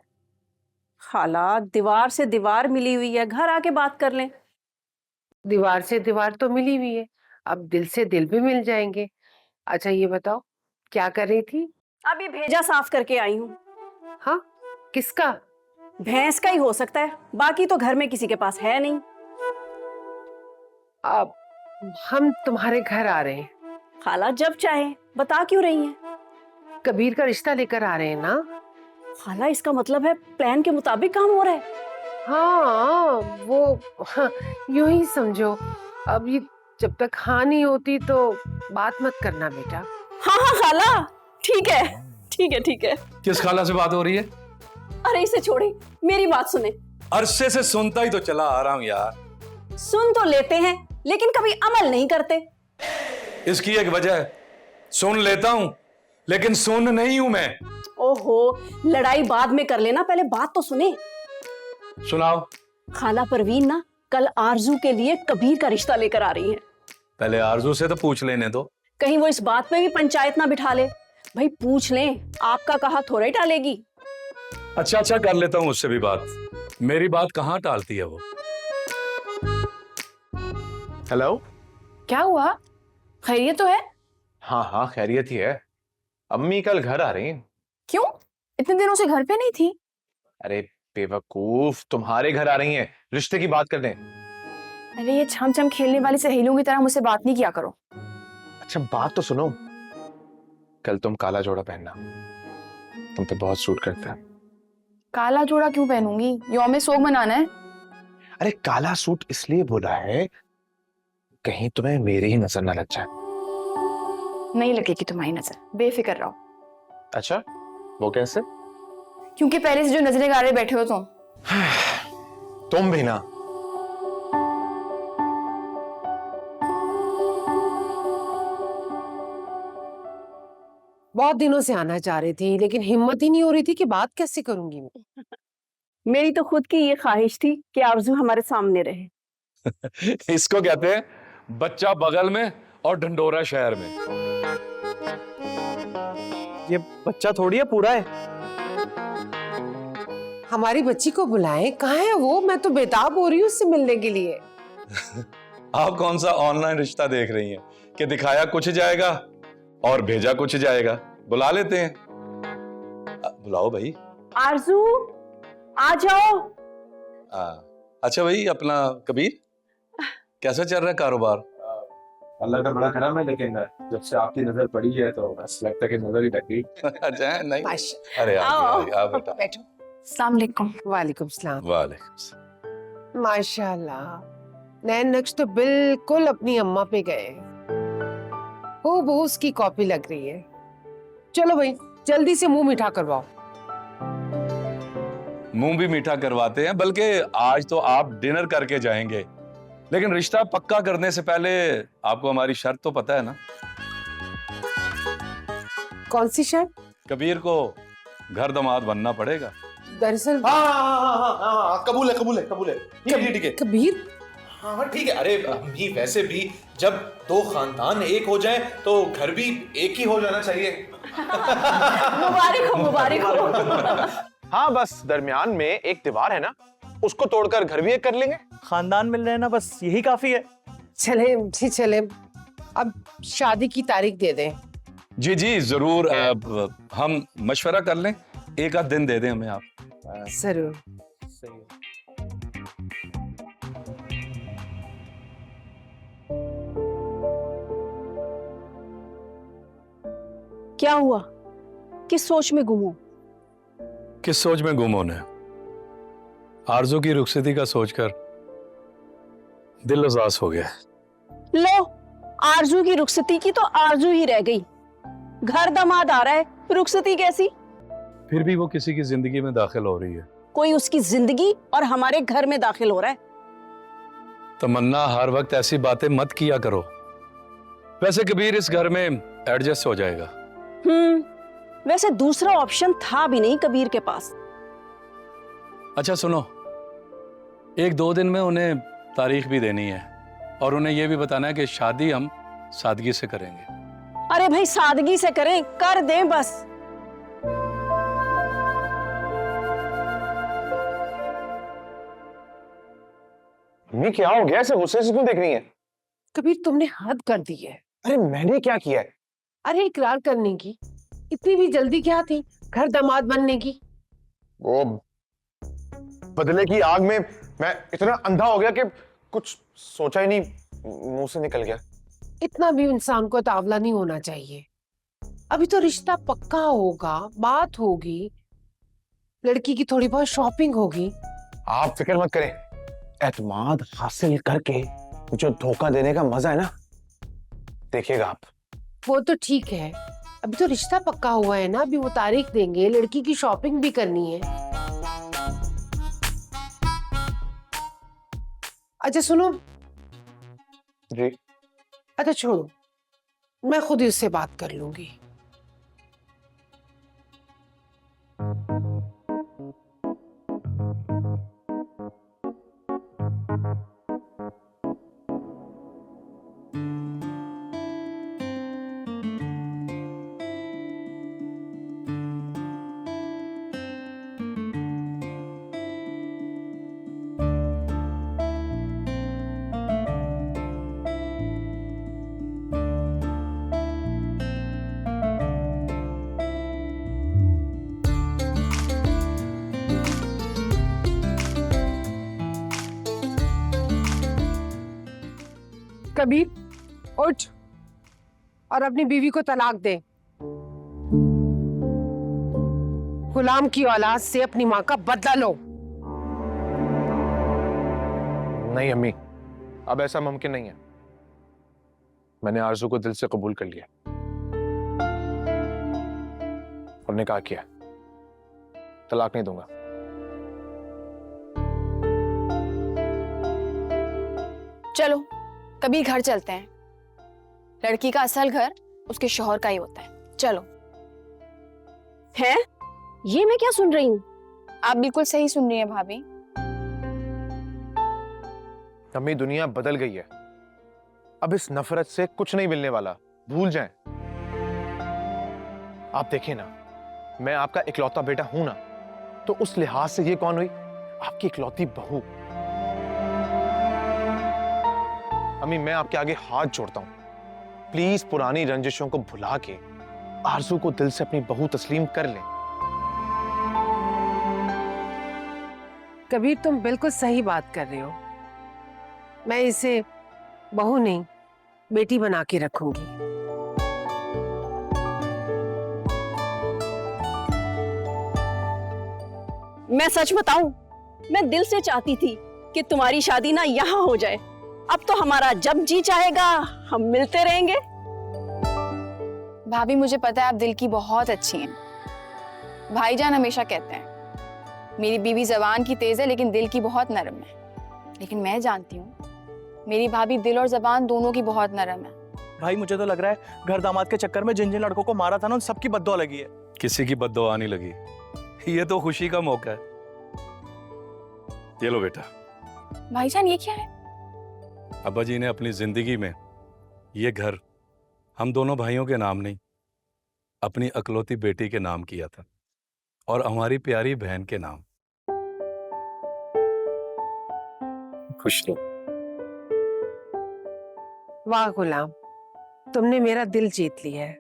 खाला, दीवार से दीवार मिली हुई है, घर आके बात कर लें। दीवार से दीवार तो मिली हुई है, अब दिल से दिल भी मिल जाएंगे। अच्छा ये बताओ क्या कर रही थी? अभी भेजा साफ करके आई हूँ। हाँ, किसका? भैंस का ही हो सकता है, बाकी तो घर में किसी के पास है नहीं। अब हम तुम्हारे घर आ रहे हैं। खाला जब चाहे, बता क्यों रही हैं? कबीर का रिश्ता लेकर आ रहे हैं ना। खाला इसका मतलब है प्लान के मुताबिक काम हो रहा है। हाँ वो हाँ, यूं ही समझो। अब ये जब तक हाँ नहीं होती तो बात मत करना बेटा। हाँ हाँ खाला, ठीक है ठीक है ठीक है। किस खाला से बात हो रही है? अरे इसे छोड़े, मेरी बात सुने। अरसे से सुनता ही तो चला आ रहा हूं यार। सुन तो लेते हैं लेकिन कभी अमल नहीं करते। इसकी एक वजह है, सुन लेता हूं लेकिन सुन नहीं हूं मैं। ओहो, लड़ाई बाद में कर लेना, पहले बात तो सुने। सुनाओ। खाला परवीन ना कल आरजू के लिए कबीर का रिश्ता लेकर आ रही है। पहले आरजू से तो पूछ लेने दो। कहीं वो इस बात पे भी पंचायत ना बिठा ले। भाई पूछ लें, आपका कहा थोड़ा ही टालेगी। अच्छा कर लेता हूं उससे भी बात। मेरी बात कहां टालती है वो। हेलो, क्या हुआ? खैरियत तो है? हाँ हाँ खैरियत ही है। अम्मी कल घर आ रही हैं। क्यों? इतने दिनों से घर पे नहीं थी। अरे बेवकूफ, तुम्हारे घर आ रही हैं रिश्ते की बात करने। अरे ये छम छम खेलने वाली सहेलियों की तरह मुझसे बात नहीं किया करो। अच्छा बात तो सुनो, कल तुम काला जोड़ा पहनना, तुम पे बहुत सूट करता है। काला जोड़ा क्यों पहनूंगी? यौम सोग मनाना है। अरे काला सूट इसलिए बोला है कहीं तुम्हें मेरी ही नजर ना लग जाए। नहीं लगेगी तुम्हारी नजर, बेफिक्र रहो। अच्छा वो कैसे? क्योंकि पहले से जो नजरें गाड़े बैठे हो तुम। तुम भी ना, बहुत दिनों से आना चाह रही थी, लेकिन हिम्मत ही नहीं हो रही थी कि बात कैसे करूंगी मैं। मेरी तो खुद की ये ख्वाहिश थी कि आरजू हमारे सामने रहे। इसको कहते हैं बच्चा बगल में और ढंडोरा शहर में। ये बच्चा थोड़ी है, पूरा है। हमारी बच्ची को बुलाएं, कहाँ है वो? मैं तो बेताब हो रही हूँ उससे मिलने के लिए। आप कौन सा ऑनलाइन रिश्ता देख रही हैं कि दिखाया कुछ जाएगा और भेजा कुछ जाएगा? बुला लेते हैं। बुलाओ भाई। आरजू आ जाओ। अच्छा भाई, अपना कबीर कैसा चल रहा है कारोबार? अल्लाह का बड़ा करम है, लेकिन जब से आपकी नजर पड़ी है तो बस लगता है कि नजर ही लग गई। अच्छा नहीं, माशा- अरे आओ। आ बेटा। बैठो। अस्सलाम वालेकुम। वालेकुम सलाम। वालेकुम सलाम। माशाल्लाह, नैन नक्श तो बिल्कुल अपनी अम्मा पे गए। वो उसकी कॉपी लग रही है। चलो भाई, जल्दी से मुंह मीठा करवाओ। मुंह भी मीठा करवाते हैं, बल्कि आज तो आप डिनर करके जाएंगे, लेकिन रिश्ता पक्का करने से पहले आपको हमारी शर्त तो पता है ना? कौन सी शर्त? कबीर को घर दामाद बनना पड़ेगा। दरअसल हाँ, कबूल है, कबूल है, कबूल है। ठीक है। कबीर, हाँ ठीक है। अरे अम्मी, वैसे भी जब दो खानदान एक हो जाएं तो घर भी एक ही हो जाना चाहिए। मुबारक हो, मुबारक हो। हाँ, बस दरमियान में एक दीवार है ना, उसको तोड़कर घर भी एक कर लेंगे। खानदान मिल रहे हैं ना, बस यही काफी है। चले जी चले। अब शादी की तारीख दे दें। जी जी जरूर। हम मशवरा कर लें, एक आध दिन दे दें हमें आप। जरूर। क्या हुआ? किस सोच में गुम हो? किस सोच में गुम होना है? आरजू की रुखसती का सोचकर दिल उदास हो गया। लो, आरजू की रुखसती की तो आरजू ही रह गई। घर दामाद आ रहा है, रुखसती कैसी? फिर भी वो किसी की जिंदगी में दाखिल हो रही है। कोई उसकी जिंदगी और हमारे घर में दाखिल हो रहा है। तमन्ना, हर वक्त ऐसी बातें मत किया करो। वैसे कबीर इस घर में एडजस्ट हो जाएगा। वैसे दूसरा ऑप्शन था भी नहीं कबीर के पास। अच्छा सुनो, एक दो दिन में उन्हें तारीख भी देनी है और उन्हें यह भी बताना है कि शादी हम सादगी से करेंगे। अरे भाई, सादगी से करें, कर दें बस। अम्मी क्या हो गया? ऐसे गुस्से से क्यों देख रही हैं? कबीर, तुमने हद कर दी है। अरे मैंने क्या किया है? अरे इकरार करने की इतनी भी जल्दी क्या थी? घर दामाद बनने की। वो बदले की आग में मैं इतना अंधा हो गया कि कुछ सोचा ही नहीं, मुंह से निकल गया। इतना भी इंसान को तावला नहीं होना चाहिए। अभी तो रिश्ता पक्का होगा, बात होगी, लड़की की थोड़ी बहुत शॉपिंग होगी। आप फिक्र मत करें, एतमाद हासिल करके जो धोखा देने का मजा है ना, देखिएगा आप। वो तो ठीक है, अभी तो रिश्ता पक्का हुआ है ना, अभी वो तारीख देंगे, लड़की की शॉपिंग भी करनी है। अच्छा सुनो जी। अच्छा छोड़ो, मैं खुद ही उससे बात कर लूंगी। कबीर, उठ और अपनी बीवी को तलाक दे। गुलाम की औलाद से अपनी माँ का बदला लो। नहीं अम्मी, अब ऐसा मुमकिन नहीं है। मैंने आरजू को दिल से कबूल कर लिया और निकाह किया। तलाक नहीं दूंगा। चलो कबीर, घर चलते हैं। लड़की का असल घर उसके शौहर का ही होता है। चलो। है? ये मैं क्या सुन रही हूँ? आप बिल्कुल सही सुन रही हैं भाभी। अम्मी, दुनिया बदल गई है। अब इस नफरत से कुछ नहीं मिलने वाला, भूल जाएं। आप देखिए ना, मैं आपका इकलौता बेटा हूं ना, तो उस लिहाज से ये कौन हुई? आपकी इकलौती बहू। अम्मी, मैं आपके आगे हाथ जोड़ता हूं, प्लीज पुरानी रंजिशों को भुला के आरजू को दिल से अपनी बहू तस्लीम कर लें। कबीर, तुम बिल्कुल सही बात कर रहे हो। मैं इसे बहू नहीं, बेटी बना के रखूंगी। मैं सच बताऊं, मैं दिल से चाहती थी कि तुम्हारी शादी ना यहाँ हो जाए। अब तो हमारा जब जी चाहेगा हम मिलते रहेंगे। भाभी मुझे पता है आप दिल की बहुत अच्छी हैं। भाईजान हमेशा कहते हैं मेरी बीवी जबान की तेज है लेकिन दिल की बहुत नरम है। लेकिन मैं जानती हूँ मेरी भाभी दिल और जबान दोनों की बहुत नरम है। भाई मुझे तो लग रहा है घर दामाद के चक्कर में जिन जिन लड़कों को मारा था ना, उन सबकी बद्दुआ लगी है। किसी की बद्दुआ नहीं लगी, ये तो खुशी का मौका है। ये लो बेटा। भाईजान ये क्या है? अब्बा जी ने अपनी जिंदगी में ये घर हम दोनों भाइयों के नाम नहीं, अपनी अकलौती बेटी के नाम किया था, और हमारी प्यारी बहन के नाम। खुश रहो। वाह गुलाम, तुमने मेरा दिल जीत लिया है।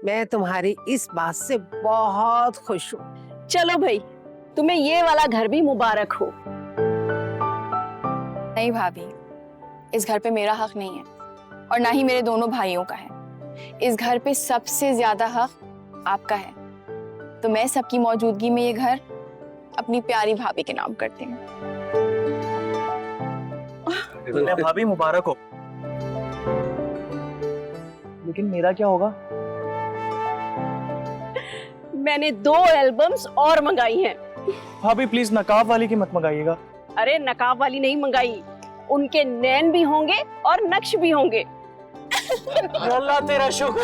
मैं तुम्हारी इस बात से बहुत खुश हूँ। चलो भाई, तुम्हें ये वाला घर भी मुबारक हो। नहीं भाभी, इस घर पे मेरा हक नहीं है और ना ही मेरे दोनों भाइयों का है। इस घर पे सबसे ज्यादा हक आपका है, तो मैं सबकी मौजूदगी में ये घर अपनी प्यारी भाभी के नाम करती हूँ। भाभी मुबारक हो। लेकिन मेरा क्या होगा? मैंने 2 एल्बम्स और मंगाई हैं। भाभी प्लीज नकाब वाली की मत मंगाइएगा। अरे नकाब वाली नहीं मंगाई, उनके नैन भी होंगे और नक्श भी होंगे। अल्लाह तेरा शुक्र।